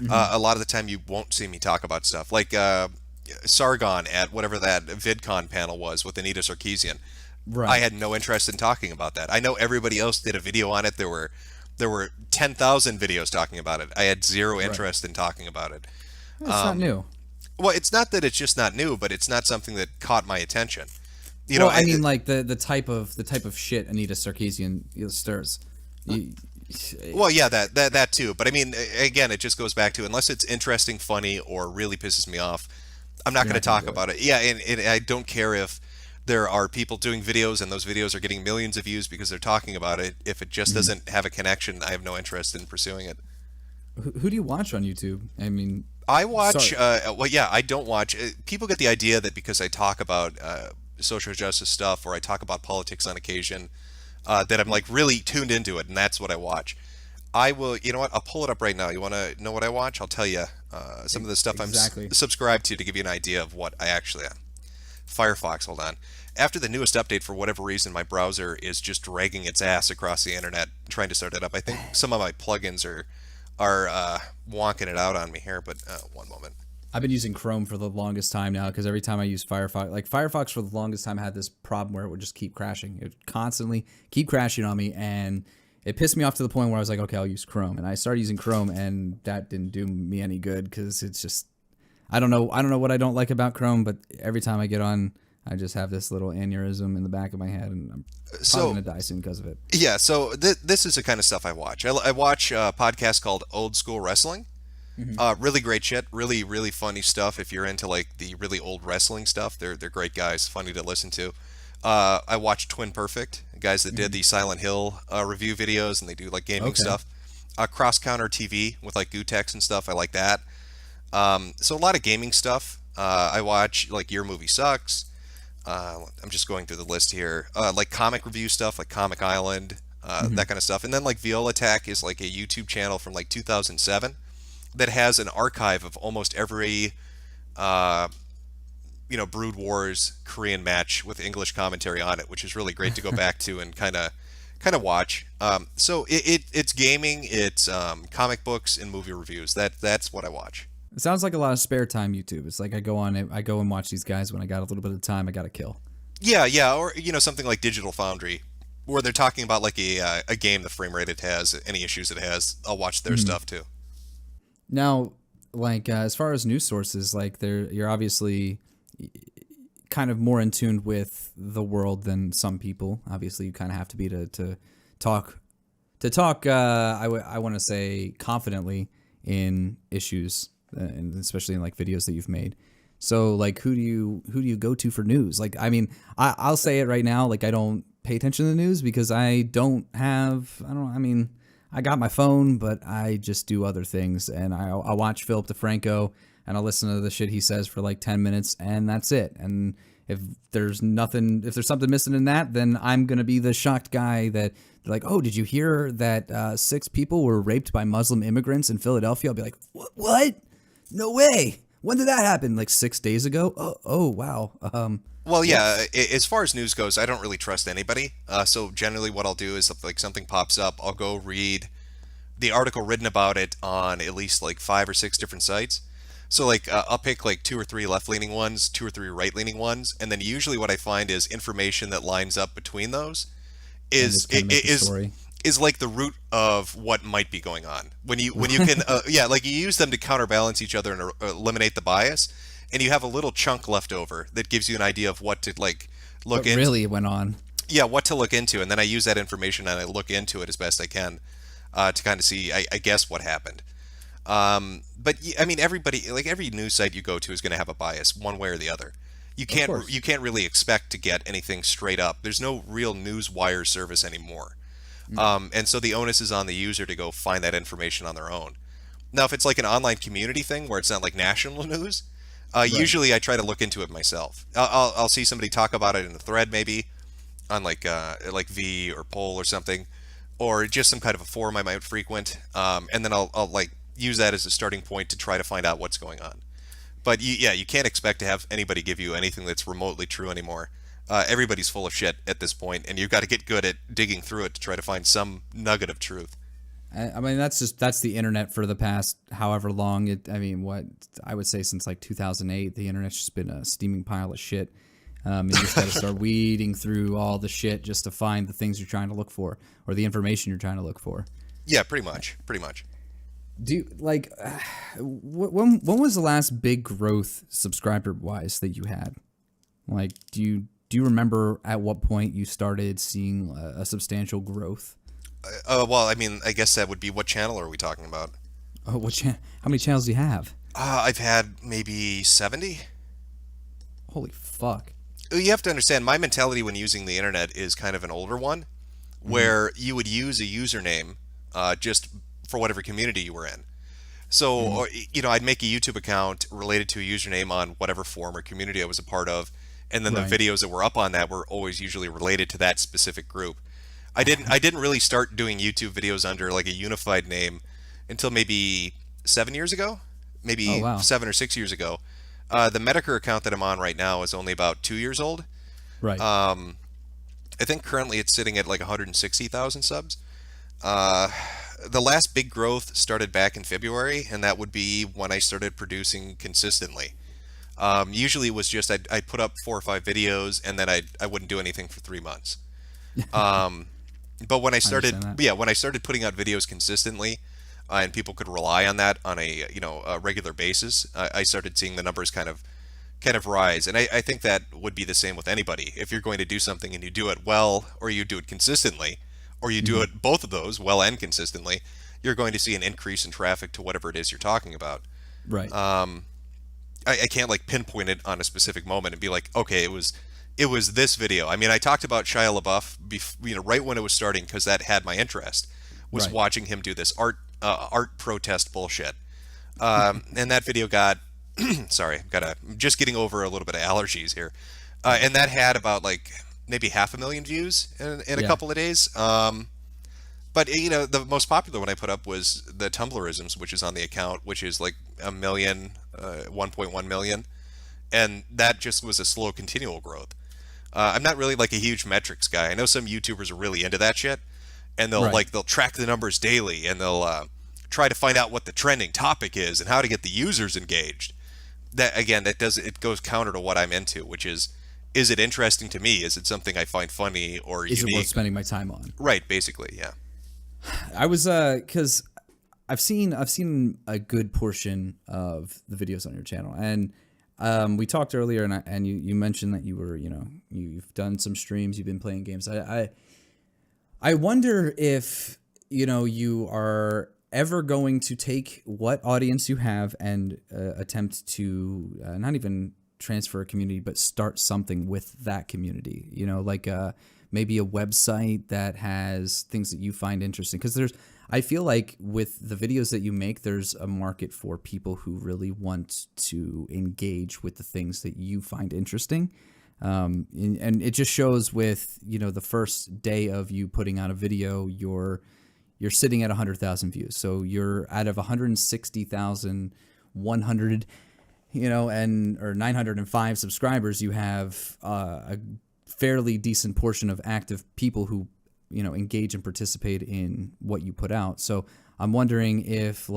A lot of the time you won't see me talk about stuff like Sargon at whatever that VidCon panel was with Anita Sarkeesian. Right. I had no interest in talking about that. I know everybody else did a video on it. There were 10,000 videos talking about it. I had zero interest in talking about it. It's not new. Well, it's not that it's just not new, but it's not something that caught my attention. Well, I mean, like the type of shit Anita Sarkeesian stirs. Well, yeah, that too. But I mean, again, it just goes back to, unless it's interesting, funny, or really pisses me off, I'm not going to talk about it. Yeah, and I don't care if there are people doing videos and those videos are getting millions of views because they're talking about it. If it just doesn't have a connection, I have no interest in pursuing it. Who do you watch on YouTube? I mean, I watch, sorry. well, yeah, I don't watch. People get the idea that because I talk about social justice stuff or I talk about politics on occasion, that I'm like really tuned into it and that's what I watch. I will. You know what? I'll pull it up right now. You want to know what I watch? I'll tell you some of the stuff I'm Exactly. subscribed to give you an idea of what I actually am. Firefox. Hold on. After the newest update, for whatever reason, my browser is just dragging its ass across the internet trying to start it up. I think some of my plugins are wonking it out on me here. But one moment. I've been using Chrome for the longest time now because every time I use Firefox, like Firefox for the longest time had this problem where it would just keep crashing. It would constantly keep crashing on me, and it pissed me off to the point where I was like, okay, I'll use Chrome. And I started using Chrome, and that didn't do me any good because it's just, I don't know what I don't like about Chrome, but every time I get on, I just have this little aneurysm in the back of my head, and I'm probably gonna die soon because of it. Yeah, so this is the kind of stuff I watch. I watch a podcast called Old School Wrestling. Really great shit. Really, really funny stuff. If you're into like the really old wrestling stuff, they're great guys. Funny to listen to. I watch Twin Perfect, guys that did the Silent Hill review videos, and they do like gaming Okay. stuff. Cross Counter TV with like Gutex and stuff. I like that. So a lot of gaming stuff. I watch like Your Movie Sucks. I'm just going through the list here. Like comic review stuff, like Comic Island, that kind of stuff. And then like Viola Attack is like a YouTube channel from like 2007 that has an archive of almost every uh, Brood Wars Korean match with English commentary on it, which is really great to go back to and kind of watch. So it's gaming, it's comic books and movie reviews. That's what I watch. It sounds like a lot of spare time YouTube. It's like I go on it, I go and watch these guys when I got a little bit of time I got to kill. Yeah, yeah, or something like Digital Foundry, where they're talking about like a game, the frame rate it has, any issues it has. I'll watch their stuff too. Now, like as far as news sources, like you're obviously kind of more in tune with the world than some people. Obviously, you kind of have to be to talk I want to say confidently in issues, and especially in like videos that you've made. So like who do you go to for news? Like I mean, I'll say it right now, like I don't pay attention to the news because I mean, I got my phone, but I just do other things, and I watch Philip DeFranco, and I'll listen to the shit he says for like 10 minutes, and that's it. And if there's something missing in that, then I'm gonna be the shocked guy that like, oh, did you hear that 6 people were raped by Muslim immigrants in Philadelphia? I'll be like, what? No way. When did that happen? Like 6 days ago? Oh wow. Well, yeah, as far as news goes, I don't really trust anybody. So generally what I'll do is if like something pops up, I'll go read the article written about it on at least like 5 or 6 different sites. So like I'll pick like 2 or 3 left-leaning ones, 2 or 3 right-leaning ones, and then usually what I find is information that lines up between those And is just kind of make the story. is like the root of what might be going on. When you can yeah, like you use them to counterbalance each other and eliminate the bias, and you have a little chunk left over that gives you an idea of what to like look What into. really went on? Yeah, what to look into, and then I use that information and I look into it as best I can to kind of see, I guess, what happened. But I mean, everybody, like every news site you go to is going to have a bias one way or the other. Course. You can't really expect to get anything straight up. There's no real news wire service anymore. And so the onus is on the user to go find that information on their own. Now, if it's like an online community thing where it's not like national news, usually I try to look into it myself. I'll see somebody talk about it in a thread maybe on like V or Poll or something, or just some kind of a forum I might frequent, and then I'll like use that as a starting point to try to find out what's going on. But you can't expect to have anybody give you anything that's remotely true anymore. Everybody's full of shit at this point, and you've got to get good at digging through it to try to find some nugget of truth. I mean, that's the internet for the past however long. I mean, what I would say since like 2008, the internet's just been a steaming pile of shit. You just got to start weeding through all the shit just to find the things you're trying to look for or the information you're trying to look for. Yeah, pretty much, pretty much. Do you, like when was the last big growth subscriber wise that you had? Like, do you remember at what point you started seeing a substantial growth? Well, I mean, I guess that would be what channel are we talking about? Oh, how many channels do you have? I've had maybe 70. Holy fuck. You have to understand, my mentality when using the internet is kind of an older one, where you would use a username just for whatever community you were in. So, I'd make a YouTube account related to a username on whatever forum or community I was a part of, and then Right. the videos that were up on that were always usually related to that specific group. I didn't really start doing YouTube videos under like a unified name until maybe 7 years ago, Oh maybe wow. 7 or 6 years ago. The Metokur account that I'm on right now is only about 2 years old. Right. I think currently it's sitting at like 160,000 subs. Uh, the last big growth started back in February, and that would be when I started producing consistently. Usually it was just I'd put up 4 or 5 videos, and then I wouldn't do anything for 3 months. Um, but when I I understand started, that. yeah, when I started putting out videos consistently, and people could rely on that on a a regular basis, I started seeing the numbers kind of rise. And I think that would be the same with anybody. If you're going to do something and you do it well, or you do it consistently, or you do Hmm. it both of those well and consistently, you're going to see an increase in traffic to whatever it is you're talking about. Right. I can't like pinpoint it on a specific moment and be like, okay, it was this video. I mean, I talked about Shia LaBeouf, right when it was starting because that had my interest. Was Right. watching him do this art protest bullshit, and that video got sorry, I'm just getting over a little bit of allergies here, and that had about like maybe 500,000 views in a Yeah. couple of days. But the most popular one I put up was the Tumblrisms, which is on the account, which is like a million, 1.1 million, and that just was a slow, continual growth. I'm not really like a huge metrics guy. I know some YouTubers are really into that shit, and Right. they'll track the numbers daily, and they'll try to find out what the trending topic is and how to get the users engaged. That again, it goes counter to what I'm into, which is it interesting to me? Is it something I find funny or Is it worth unique? spending my time on? Right, basically, yeah. I was because I've seen a good portion of the videos on your channel, and we talked earlier, and you mentioned that you were you've done some streams, you've been playing games. I wonder if you are ever going to take what audience you have and attempt to not even transfer a community, but start something with that community. Like maybe a website that has things that you find interesting. Because I feel like with the videos that you make, there's a market for people who really want to engage with the things that you find interesting. And it just shows with the first day of you putting out a video, you're sitting at 100,000 views. So you're out of 160,100, and or 905 subscribers, you have a fairly decent portion of active people who engage and participate in what you put out. So I'm wondering if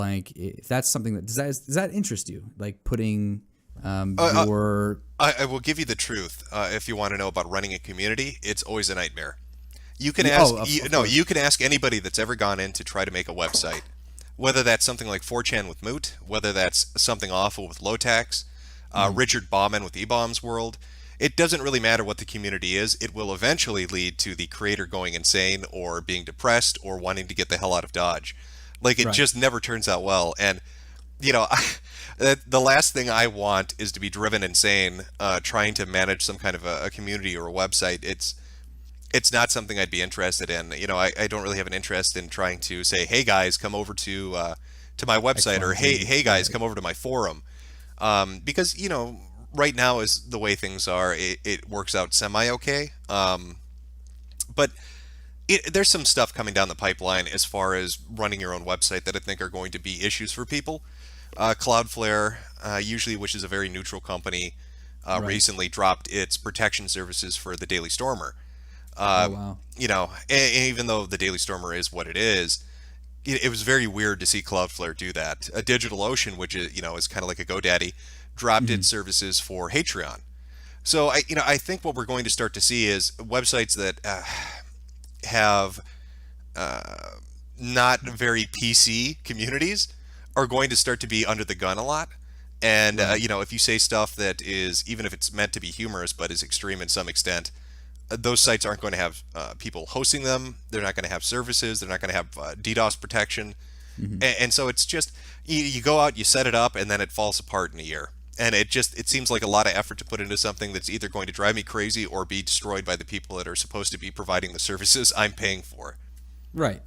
that's something that does that interest you, like putting Uh, your I will give you the truth. If you want to know about running a community, it's always a nightmare. You can oh, ask, of no, course. you can ask anybody that's ever gone in to try to make a website, whether that's something like 4chan with Moot, whether that's something awful with Lotax, Mhm. Richard Bauman with eBaum's World. It doesn't really matter what the community is. It will eventually lead to the creator going insane or being depressed or wanting to get the hell out of Dodge. Like it Right. just never turns out well. And you know, the last thing I want is to be driven insane trying to manage some kind of a community or a website. It's not something I'd be interested in. I don't really have an interest in trying to say, hey guys, come over to my X, website, Y, or and hey Z. guys, Right. come over to my forum, because right now is the way things are. It works out semi okay, but there's some stuff coming down the pipeline as far as running your own website that I think are going to be issues for people. Cloudflare, usually, which is a very neutral company, Right. recently dropped its protection services for the Daily Stormer. Oh Uh, wow. even though the Daily Stormer is what it is, it was very weird to see Cloudflare do that. A DigitalOcean, which is kind of like a GoDaddy, dropped Hmm. its services for Patreon. So I think what we're going to start to see is websites that have not very PC communities are going to start to be under the gun a lot. And Right. if you say stuff that is, even if it's meant to be humorous but is extreme in some extent, those sites aren't going to have people hosting them. They're not going to have services. They're not going to have DDoS protection. Hmm. And so it's just you go out, you set it up, and then it falls apart in a year. And it seems like a lot of effort to put into something that's either going to drive me crazy or be destroyed by the people that are supposed to be providing the services I'm paying for. Right.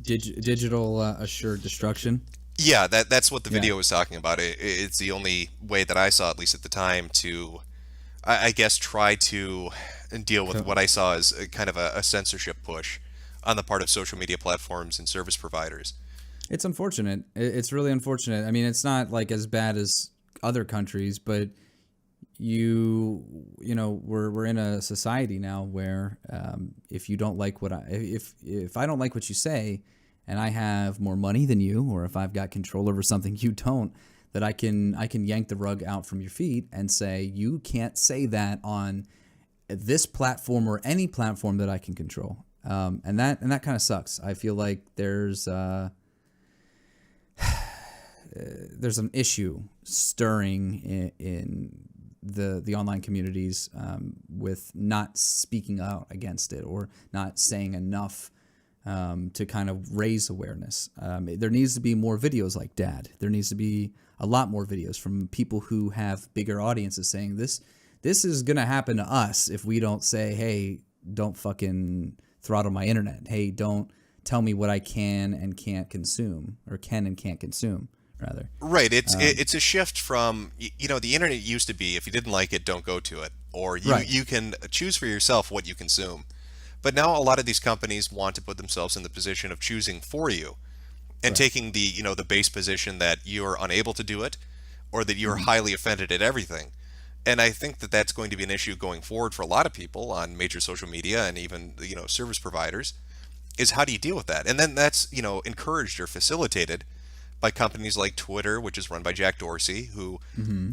Digital assured destruction. Yeah, that's what the Yeah. video was talking about. It's the only way that I saw, at least at the time, to I guess try to deal with Co- what I saw as a kind of a censorship push. on the part of social media platforms and service providers. It's unfortunate. It's really unfortunate. I mean, it's not like as bad as other countries, but we're in a society now where if you don't like if I don't like what you say, and I have more money than you, or if I've got control over something you don't, that I can yank the rug out from your feet and say you can't say that on this platform or any platform that I can control. And that kind of sucks. I feel like there's an issue stirring in the online communities with not speaking out against it or not saying enough to kind of raise awareness. There needs to be more videos like Dad. There needs to be a lot more videos from people who have bigger audiences saying this is going to happen to us if we don't say, hey, don't fucking throttle my internet. Hey, don't tell me what I can and can't consume, or can and can't consume, rather. Right. It's a shift from, the internet used to be, if you didn't like it, don't go to it, or Right. you can choose for yourself what you consume. But now a lot of these companies want to put themselves in the position of choosing for you and Right. taking the base position that you're unable to do it, or that you're highly offended at everything. And I think that that's going to be an issue going forward for a lot of people on major social media and even service providers, is how do you deal with that? And then that's encouraged or facilitated by companies like Twitter, which is run by Jack Dorsey, who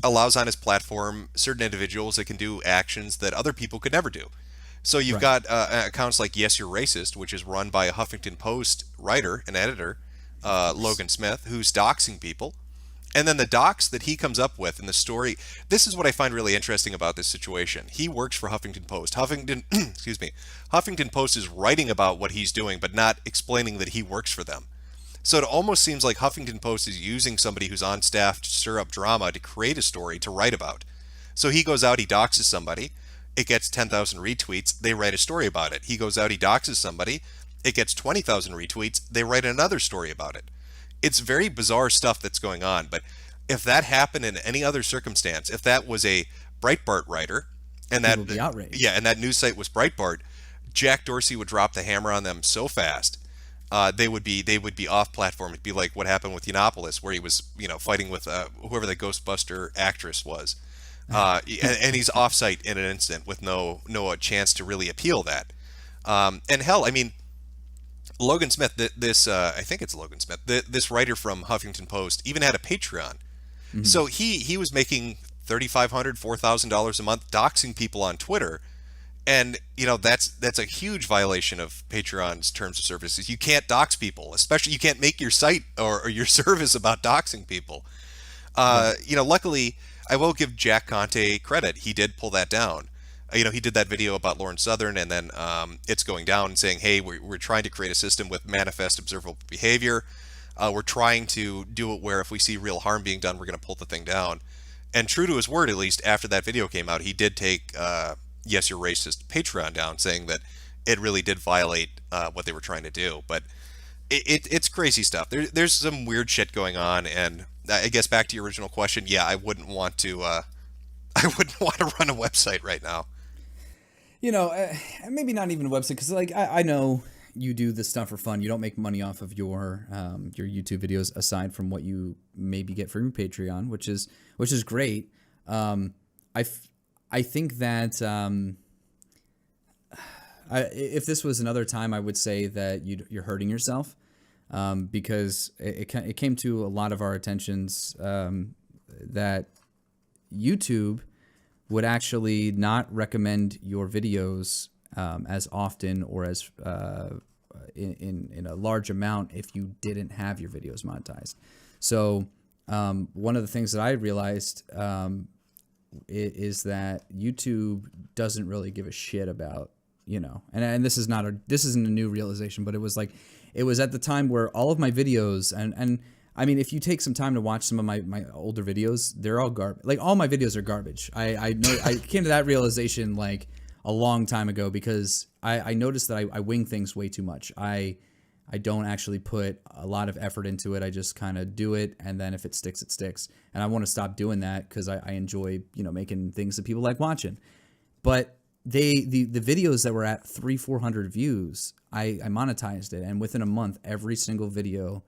allows on his platform certain individuals that can do actions that other people could never do. So you've Right. got accounts like Yes You're Racist, which is run by a Huffington Post writer and editor, Of course. Logan Smith, who's doxing people. And then the docs that he comes up with in the story, this is what I find really interesting about this situation. He works for Huffington Post. Excuse me, Huffington Post is writing about what he's doing, but not explaining that he works for them. So it almost seems like Huffington Post is using somebody who's on staff to stir up drama to create a story to write about. So he goes out, he doxes somebody, it gets 10,000 retweets, they write a story about it. He goes out, he doxes somebody, it gets 20,000 retweets, they write another story about it. It's very bizarre stuff that's going on, but if that happened in any other circumstance, if that was a Breitbart writer, and that People would be yeah, outraged. and that news site was Breitbart, Jack Dorsey would drop the hammer on them so fast. They would be off platform. It'd be like what happened with Yiannopoulos, where he was fighting with whoever the Ghostbuster actress was, and he's off site in an instant with no chance to really appeal that. And hell, I mean, Logan Smith, this I think it's Logan Smith, this writer from Huffington Post, even had a Patreon. So he was making $3,500, $4,000 a month doxing people on Twitter, and that's a huge violation of Patreon's terms of services. You can't dox people, especially you can't make your site or your service about doxing people. Right. Luckily, I will give Jack Conte credit. He did pull that down. He did that video about Lauren Southern, and then it's going down and saying, hey, we're trying to create a system with manifest observable behavior. We're trying to do it where if we see real harm being done, we're going to pull the thing down. And true to his word, at least after that video came out, he did take Yes You're Racist Patreon down, saying that it really did violate what they were trying to do. But it's crazy stuff. There's some weird shit going on, and I guess back to your original question, yeah, I wouldn't want to. I wouldn't want to run a website right now. Maybe not even a website, because like I know you do this stuff for fun. You don't make money off of your YouTube videos aside from what you maybe get from your Patreon, which is great. I think that if this was another time, I would say that you're hurting yourself, because it came to a lot of our attentions that YouTube would actually not recommend your videos as often or as in a large amount if you didn't have your videos monetized. So one of the things that I realized is that YouTube doesn't really give a shit about, and this isn't a new realization, but it was at the time where all of my videos and I mean, if you take some time to watch some of my older videos, they're all garbage. Like, all my videos are garbage. I know I came to that realization like a long time ago, because I noticed that I wing things way too much. I don't actually put a lot of effort into it. I just kind of do it, and then if it sticks, it sticks. And I want to stop doing that, because I enjoy making things that people like watching. But the videos that were at 300-400 views, I monetized it, and within a month, every single video,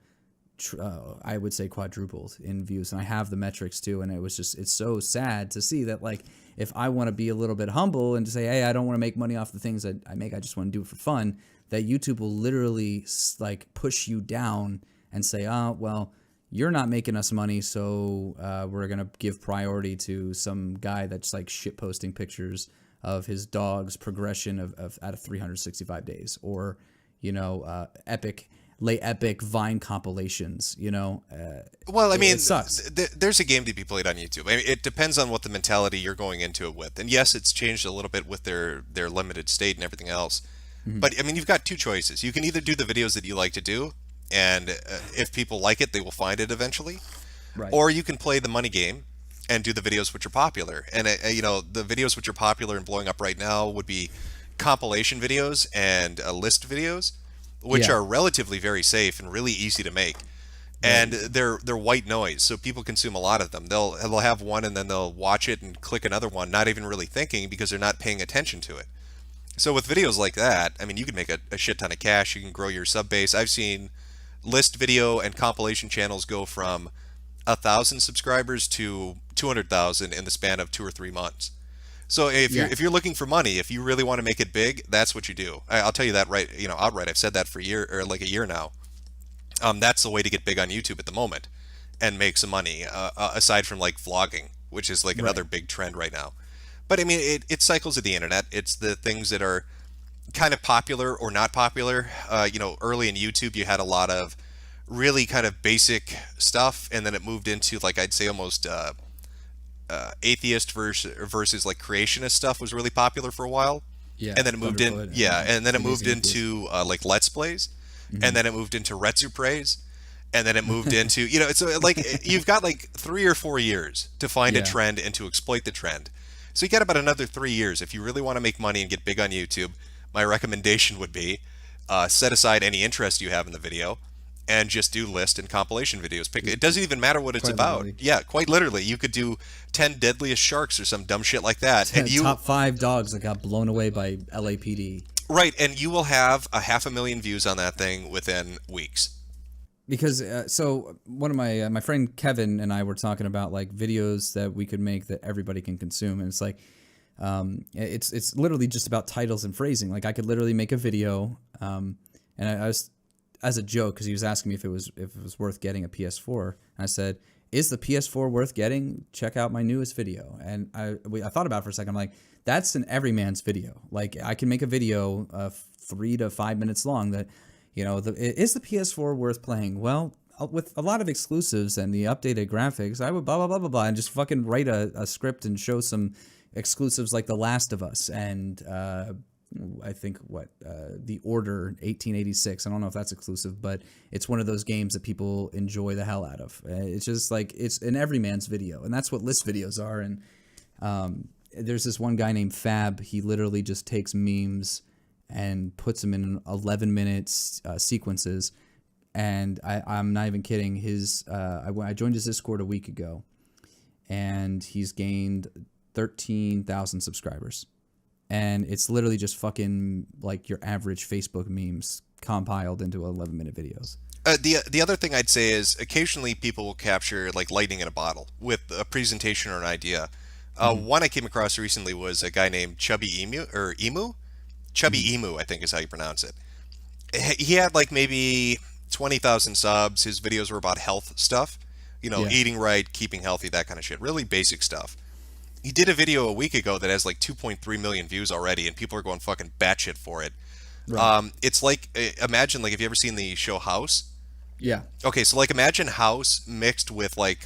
I would say quadrupled in views, and I have the metrics too. And it's so sad to see that, like, if I want to be a little bit humble and to say, hey, I don't want to make money off the things that I make, I just want to do it for fun, that YouTube will literally like push you down and say, oh, well, you're not making us money, so we're gonna give priority to some guy that's like shit posting pictures of his dog's progression of out of 365 days, or epic Vine compilations. Well, I mean, it sucks. there's a game to be played on YouTube. I mean, it depends on what the mentality you're going into it with. And yes, it's changed a little bit with their limited state and everything else. But I mean, you've got two choices. You can either do the videos that you like to do, and if people like it, they will find it eventually. Right. Or you can play the money game and do the videos which are popular. And the videos which are popular and blowing up right now would be compilation videos and list videos, which Yeah. are relatively very safe and really easy to make. And they're white noise, so people consume a lot of them. They'll have one and then they'll watch it and click another one, not even really thinking because they're not paying attention to it. So with videos like that, I mean, you can make a shit ton of cash. You can grow your sub base. I've seen list video and compilation channels go from 1,000 subscribers to 200,000 in the span of 2 or 3 months. So if you're looking for money, if you really want to make it big, that's what you do. I'll tell you that right, outright. I've said that for a year now. That's the way to get big on YouTube at the moment and make some money, aside from like vlogging, which is like another big trend right now. But I mean, it cycles of the internet. It's the things that are kind of popular or not popular. Early in YouTube, you had a lot of really kind of basic stuff, and then it moved into, like, I'd say almost atheist versus like creationist stuff was really popular for a while. Yeah. And then it moved in, Thunderfoot and then it moved Amazing Atheist. into like Let's Plays, and then it moved into Retsu Praise, and then it moved into, it's like you've got like 3 or 4 years to find a Yeah. trend and to exploit the trend. So you got about another 3 years. If you really want to make money and get big on YouTube, my recommendation would be set aside any interest you have in the video and just do list and compilation videos. It doesn't even matter what it's Quite about. literally. Yeah, quite literally. You could do 10 deadliest sharks or some dumb shit like that. And you Top 5 dogs that got blown away by LAPD. Right, and you will have 500,000 views on that thing within weeks. Because so one of my friend Kevin and I were talking about like videos that we could make that everybody can consume, and it's like it's literally just about titles and phrasing. Like I could literally make a video, and I was, as a joke, because he was asking me if it was worth getting a PS4, and I said, "Is the PS4 worth getting? Check out my newest video." And I thought about it for a second. I'm like, that's an everyman's video. Like I can make a video 3 to 5 minutes long that. Is the PS4 worth playing? Well, with a lot of exclusives and the updated graphics, I would blah, blah, blah, blah, blah, and just fucking write a script and show some exclusives like The Last of Us and I think The Order 1886. I don't know if that's exclusive, but it's one of those games that people enjoy the hell out of. It's just like, it's an everyman's video, and that's what list videos are. And there's this one guy named Fab. He literally just takes memes and puts them in 11-minute sequences. And I'm not even kidding. I joined his Discord a week ago, and he's gained 13,000 subscribers. And it's literally just fucking like your average Facebook memes compiled into 11-minute videos. The other thing I'd say is occasionally people will capture like lightning in a bottle with a presentation or an idea. One I came across recently was a guy named Chubby Emu. Chubby Emu, I think is how you pronounce it. He had like maybe 20,000 subs. His videos were about health stuff, eating right, keeping healthy, that kind of shit. Really basic stuff. He did a video a week ago that has like 2.3 million views already, and people are going fucking batshit for it. Right. It's like, imagine, like, have you ever seen the show House? Yeah. Okay, so like imagine House mixed with like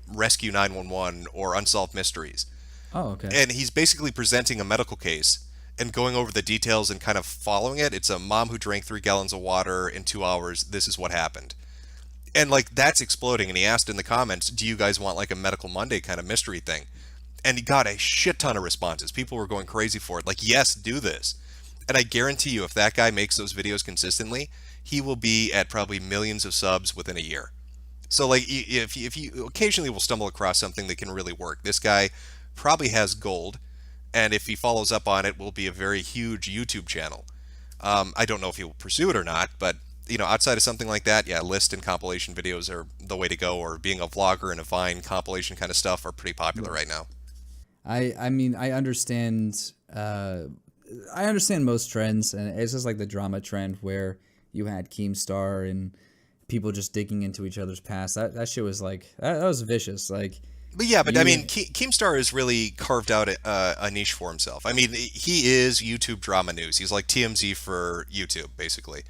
Rescue 911 or Unsolved Mysteries. Oh, okay. And he's basically presenting a medical case and going over the details and kind of following it. It's a mom who drank 3 gallons of water in 2 hours. This is what happened. And like that's exploding. And he asked in the comments, do you guys want like a Medical Monday kind of mystery thing? And he got a shit ton of responses. People were going crazy for it. Like, yes, do this. And I guarantee you, if that guy makes those videos consistently, he will be at probably millions of subs within a year. So like if you occasionally will stumble across something that can really work. This guy probably has gold. and if he follows up on it, will be a very huge YouTube channel. I don't know if he will pursue it or not, but outside of something like that, yeah, list and compilation videos are the way to go, or being a vlogger and a Vine compilation kind of stuff are pretty popular right now. I mean I understand most trends, and it's just like the drama trend where you had Keemstar and people just digging into each other's past. That shit was like that was vicious. Like But yeah, but I you mean, Keemstar has really carved out a niche for himself. I mean, he is YouTube drama news. He's like TMZ for YouTube, basically.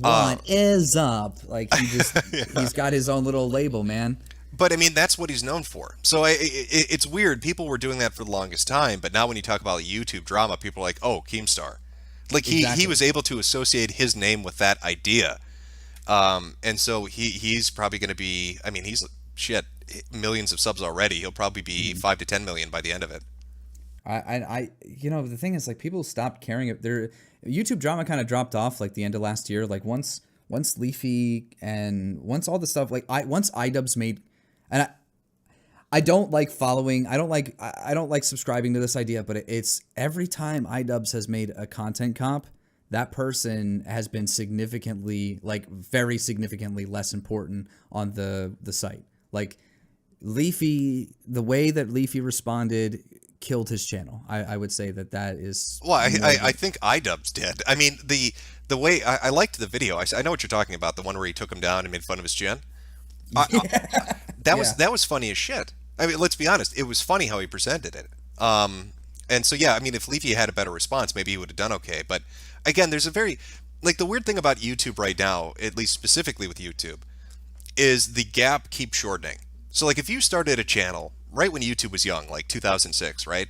Uh, what is up? Like he's got his own little label, man. but I mean, that's what he's known for. So it's weird. People were doing that for the longest time, but now when you talk about YouTube drama, people are like, "Oh, Keemstar." Like he Exactly. was able to associate his name with that idea. And so he's probably going to be. I mean, he's shit millions of subs already. He'll probably be 5 to 10 million by the end of it. The thing is, like, people stopped caring. If their YouTube drama kind of dropped off like the end of last year. Like once Leafy and once all the stuff, like once iDubbbz made, and I don't like following. I don't like subscribing to this idea, but it's every time iDubbbz has made a content comp, that person has been significantly, like very significantly less important on the site. Like Leafy, the way that Leafy responded killed his channel. I would say that is Well, more I than think iDubbbz did. I mean, the way I liked the video. I know what you're talking about. The one where he took him down and made fun of his chin. That yeah. was funny as shit. I mean, let's be honest. It was funny how he presented it. And so yeah, I mean, if Leafy had a better response, maybe he would have done okay. But again, there's a very like the weird thing about YouTube right now, at least specifically with YouTube, is the gap keeps shortening. So like if you started a channel right when YouTube was young, like 2006, right?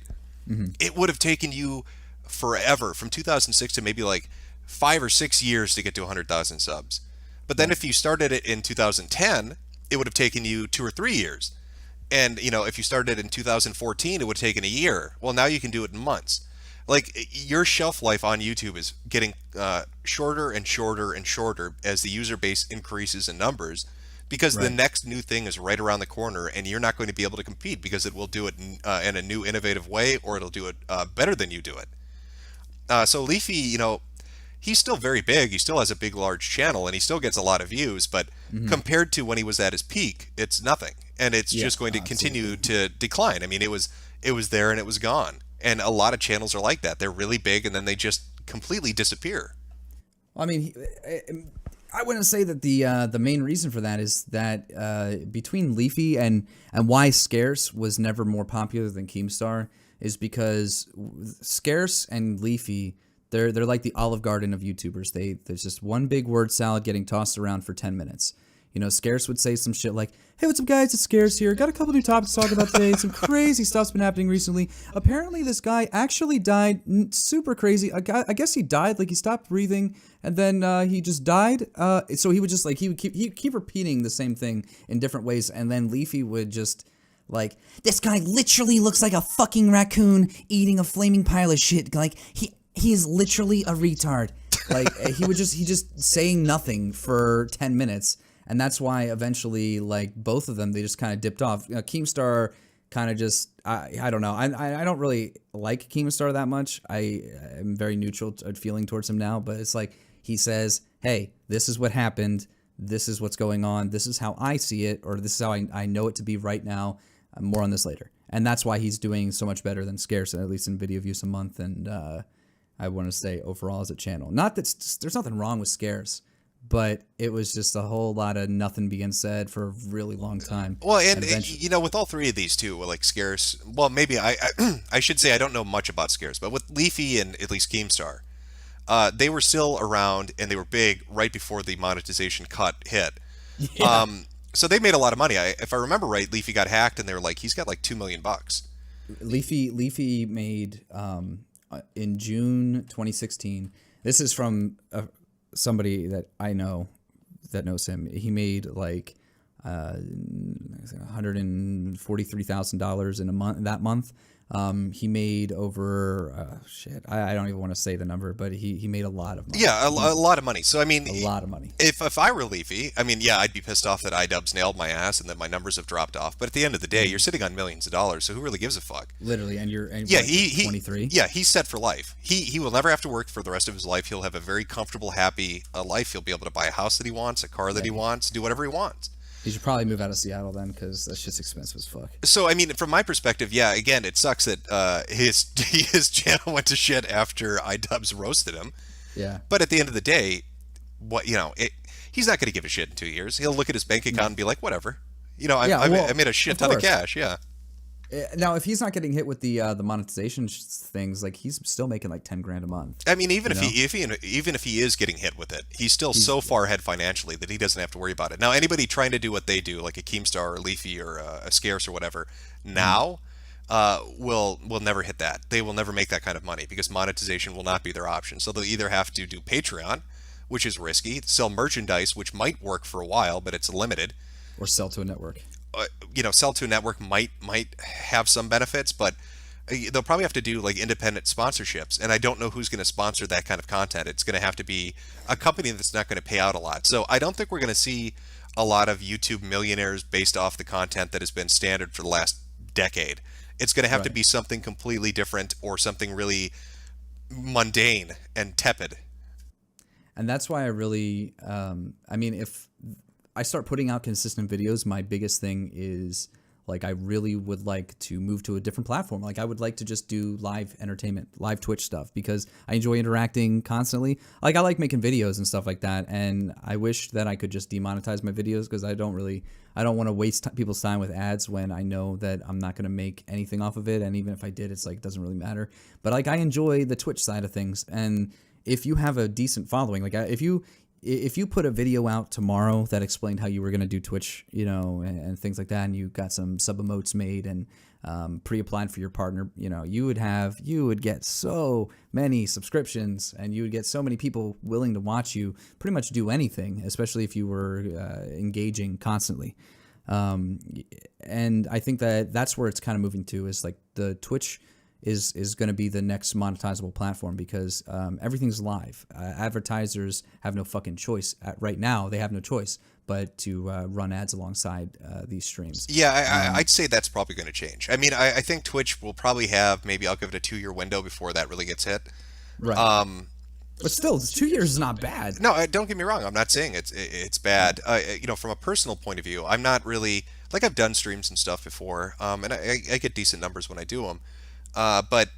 It would have taken you forever from 2006 to maybe like 5 or 6 years to get to 100,000 subs. But then Right. if you started it in 2010, it would have taken you 2 or 3 years. And if you started in 2014, it would have taken a year. Well, now you can do it in months. Like your shelf life on YouTube is getting shorter and shorter and shorter as the user base increases in numbers, because the Right. next new thing is right around the corner, and you're not going to be able to compete because it will do it in a new, innovative way, or it'll do it better than you do it. So Leafy, he's still very big. He still has a big, large channel, and he still gets a lot of views. But compared to when he was at his peak, it's nothing, and it's Yeah, just going to continue absolutely. to decline. I mean, it was there and it was gone. And a lot of channels are like that. They're really big, and then they just completely disappear. I mean, I wouldn't say that the main reason for that is that between Leafy and why Scarce was never more popular than Keemstar is because Scarce and Leafy, they're like the Olive Garden of YouTubers. There's just one big word salad getting tossed around for 10 minutes. Scarce would say some shit like, "Hey, what's up, guys? It's Scarce here. Got a couple new topics to talk about today. Some crazy stuff's been happening recently. Apparently, this guy actually died. Super crazy. I guess he died. Like he stopped breathing, and then he just died. So he would just like he'd keep repeating the same thing in different ways, and then Leafy would just like, this guy literally looks like a fucking raccoon eating a flaming pile of shit. Like he is literally a retard. Like he just saying nothing for 10 minutes, and that's why eventually like both of them they just kind of dipped off. Keemstar kind of just I don't know. I don't really like Keemstar that much. I am very neutral feeling towards him now, but it's like he says, "Hey, this is what happened. This is what's going on. This is how I see it, or this is how I know it to be right now. More on this later." And that's why he's doing so much better than Scarce, at least in video views a month. And I want to say overall as a channel. Not that there's nothing wrong with Scarce, but it was just a whole lot of nothing being said for a really long time. Well, and And eventually, with all three of these too, like Scarce. Well, maybe I should say I don't know much about Scarce, but with Leafy and at least Keemstar, they were still around and they were big right before the monetization cut hit. yeah, So they made a lot of money. If I remember right, Leafy got hacked and they were like, he's got like $2 million. Leafy made in June 2016. This is from somebody that I know that knows him. He made like $143,000 in a month. That month, he made over I don't even want to say the number, but he made a lot of money. Yeah, a lot of money. So I mean, A lot of money. if I were Leafy, I mean, yeah, I'd be pissed off that iDubbbz nailed my ass and that my numbers have dropped off. But at the end of the day, you're sitting on millions of dollars, so who really gives a fuck? Literally, and Yeah, what, he 23. yeah, he's set for life. He will never have to work for the rest of his life. He'll have a very comfortable, happy life. He'll be able to buy a house that he wants, a car that he wants, do whatever he wants. He should probably move out of Seattle then, because that's just expensive as fuck. So I mean, from my perspective, yeah, again, it sucks that his channel went to shit after iDubbbz roasted him. Yeah. But at the end of the day, he's not going to give a shit in 2 years. He'll look at his bank account and be like, whatever. I made a shit ton of cash. Yeah. Now, if he's not getting hit with the monetization things, like he's still making like 10 grand a month. I mean, even if he is getting hit with it, he's still so far ahead financially that he doesn't have to worry about it. Now, anybody trying to do what they do, like a Keemstar or Leafy or a Scarce or whatever, now will never hit that. They will never make that kind of money because monetization will not be their option. So they'll either have to do Patreon, which is risky, sell merchandise, which might work for a while, but it's limited, or sell to a network. Sell to a network might have some benefits, but they'll probably have to do like independent sponsorships, and I don't know who's going to sponsor that kind of content. It's going to have to be a company that's not going to pay out a lot. So I don't think we're going to see a lot of YouTube millionaires based off the content that has been standard for the last decade. It's going to have to be something completely different or something really mundane and tepid. And that's why I really, I mean, if I start putting out consistent videos, my biggest thing is like I really would like to move to a different platform. Like I would like to just do live entertainment, live Twitch stuff, because I enjoy interacting constantly. Like I like making videos and stuff like that, and I wish that I could just demonetize my videos because I don't want to waste people's time with ads when I know that I'm not going to make anything off of it, and even if I did, it's like it doesn't really matter. But like I enjoy the Twitch side of things, and if you have a decent following, like if you put a video out tomorrow that explained how you were going to do Twitch, and things like that, and you got some sub emotes made and pre-applied for your partner, you would get so many subscriptions and you would get so many people willing to watch you pretty much do anything, especially if you were engaging constantly. And I think that's where it's kind of moving to, is like the Twitch is going to be the next monetizable platform, because everything's live. Advertisers have no fucking choice. Right now, they have no choice but to run ads alongside these streams. Yeah, I'd say that's probably going to change. I mean, I think Twitch will probably have, maybe I'll give it a 2-year window before that really gets hit. Right. But still, 2 years is not bad. No, don't get me wrong. I'm not saying it's bad. From a personal point of view, I'm not really, like, I've done streams and stuff before, and I get decent numbers when I do them. But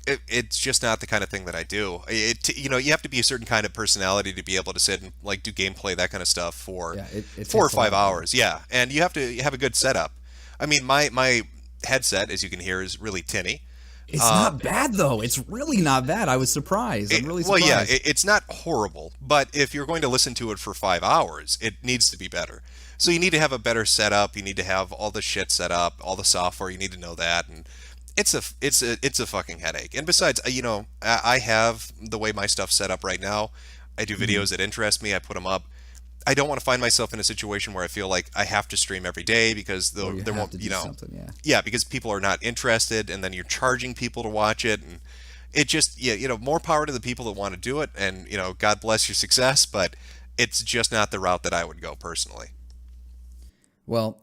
it's just not the kind of thing that I do. You have to be a certain kind of personality to be able to sit and like do gameplay, that kind of stuff for it 4 or 5 hours. Yeah, and you have to have a good setup. I mean, my headset, as you can hear, is really tinny. It's not bad though. It's really not bad. I was surprised. I'm really surprised. Well, yeah, it's not horrible, but if you're going to listen to it for 5 hours, it needs to be better. So you need to have a better setup. You need to have all the shit set up, all the software. You need to know that, and it's a fucking headache. And besides, I have the way my stuff's set up right now. I do videos that interest me. I put them up. I don't want to find myself in a situation where I feel like I have to stream every day because there won't, yeah, because people are not interested, and then you're charging people to watch it, and it just, more power to the people that want to do it, and God bless your success, but it's just not the route that I would go personally. Well,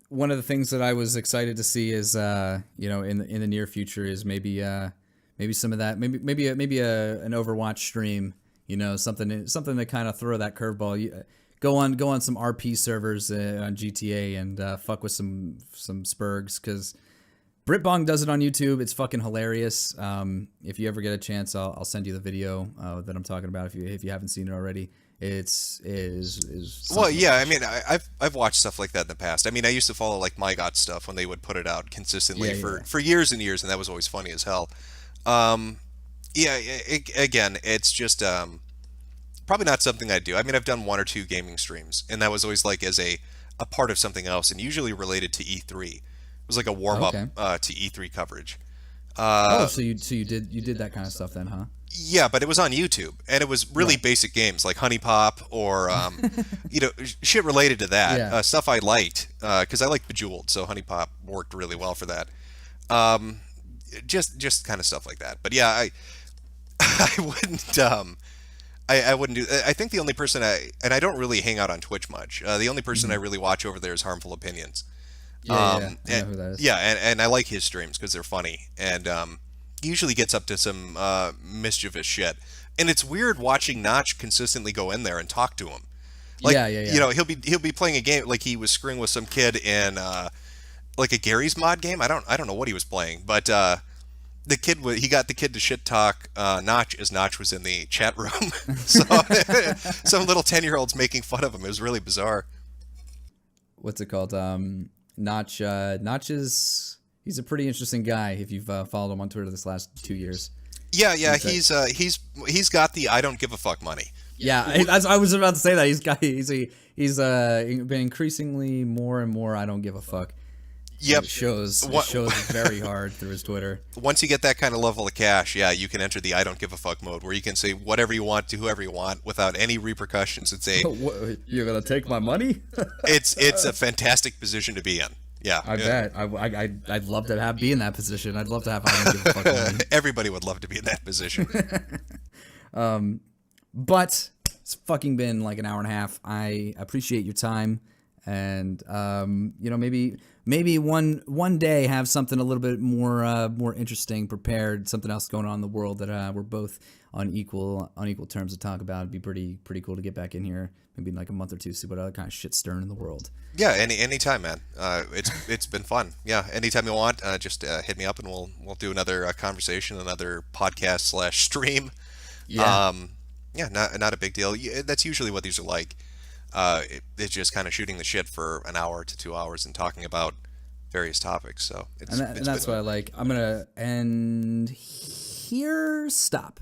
one of the things that I was excited to see is, in the near future is maybe some of that, maybe an Overwatch stream, something to kind of throw that curveball. Go on some RP servers on GTA and fuck with some spurgs, because Britbong does it on YouTube. It's fucking hilarious. If you ever get a chance, I'll send you the video that I'm talking about if you haven't seen it already. Is well, yeah. I mean, I've watched stuff like that in the past. I mean, I used to follow like MyGot stuff when they would put it out consistently for years and years, and that was always funny as hell. Again, it's just probably not something I do. I mean, I've done 1 or 2 gaming streams, and that was always like as a part of something else, and usually related to E3. It was like a warm up to E3 coverage. Oh, so you did that kind of stuff then, huh? Yeah, but it was on YouTube, and it was really Right. basic games like Honey Pop or shit related to that Yeah. stuff I liked because I liked Bejeweled, so Honey Pop worked really well for that. Um, just kind of stuff like that. But yeah, I I wouldn't I wouldn't do. I think the only person I don't really hang out on Twitch much. The only person I Hmm. really watch over there is Harmful Opinions. Yeah, yeah, yeah. I know who that is. Yeah, and I like his streams because they're funny, and he usually gets up to some mischievous shit. And it's weird watching Notch consistently go in there and talk to him. Like, Yeah, yeah, yeah. he'll be playing a game like he was screwing with some kid in like a Gary's Mod game. I don't know what he was playing, but he got the kid to shit talk Notch as Notch was in the chat room. So some little 10-year-olds making fun of him. It was really bizarre. What's it called? Notch. Notch is he's a pretty interesting guy. If you've followed him on Twitter this last 2 years, Yeah, he's like, he's got the I don't give a fuck money. yeah. I was about to say that he's been increasingly more and more. I don't give a fuck. And Yep. it shows. It What, shows very hard through his Twitter. once you get that kind of level of cash, yeah, you can enter the I don't give a fuck mode where you can say whatever you want to whoever you want without any repercussions. What, you're gonna take my money? It's a fantastic position to be in. Yeah, I yeah. bet. I'd love to be in that position. I'd love to have I don't give a fuck money. Everybody would love to be in that position. But it's fucking been like an hour and a half. I appreciate your time, and maybe one day have something a little bit more interesting prepared. Something else going on in the world that we're both on equal terms to talk about. It'd be pretty cool to get back in here. Maybe in like a month or two, see what other kind of shit's stirring in the world. Yeah, anytime, man. It's been fun. Yeah, anytime you want, just hit me up and we'll do another conversation, another podcast slash stream. Yeah. Yeah, not a big deal. That's usually what these are like. It's just kind of shooting the shit for an hour to 2 hours and talking about various topics. So And that's what I like. I'm gonna end here. Stop.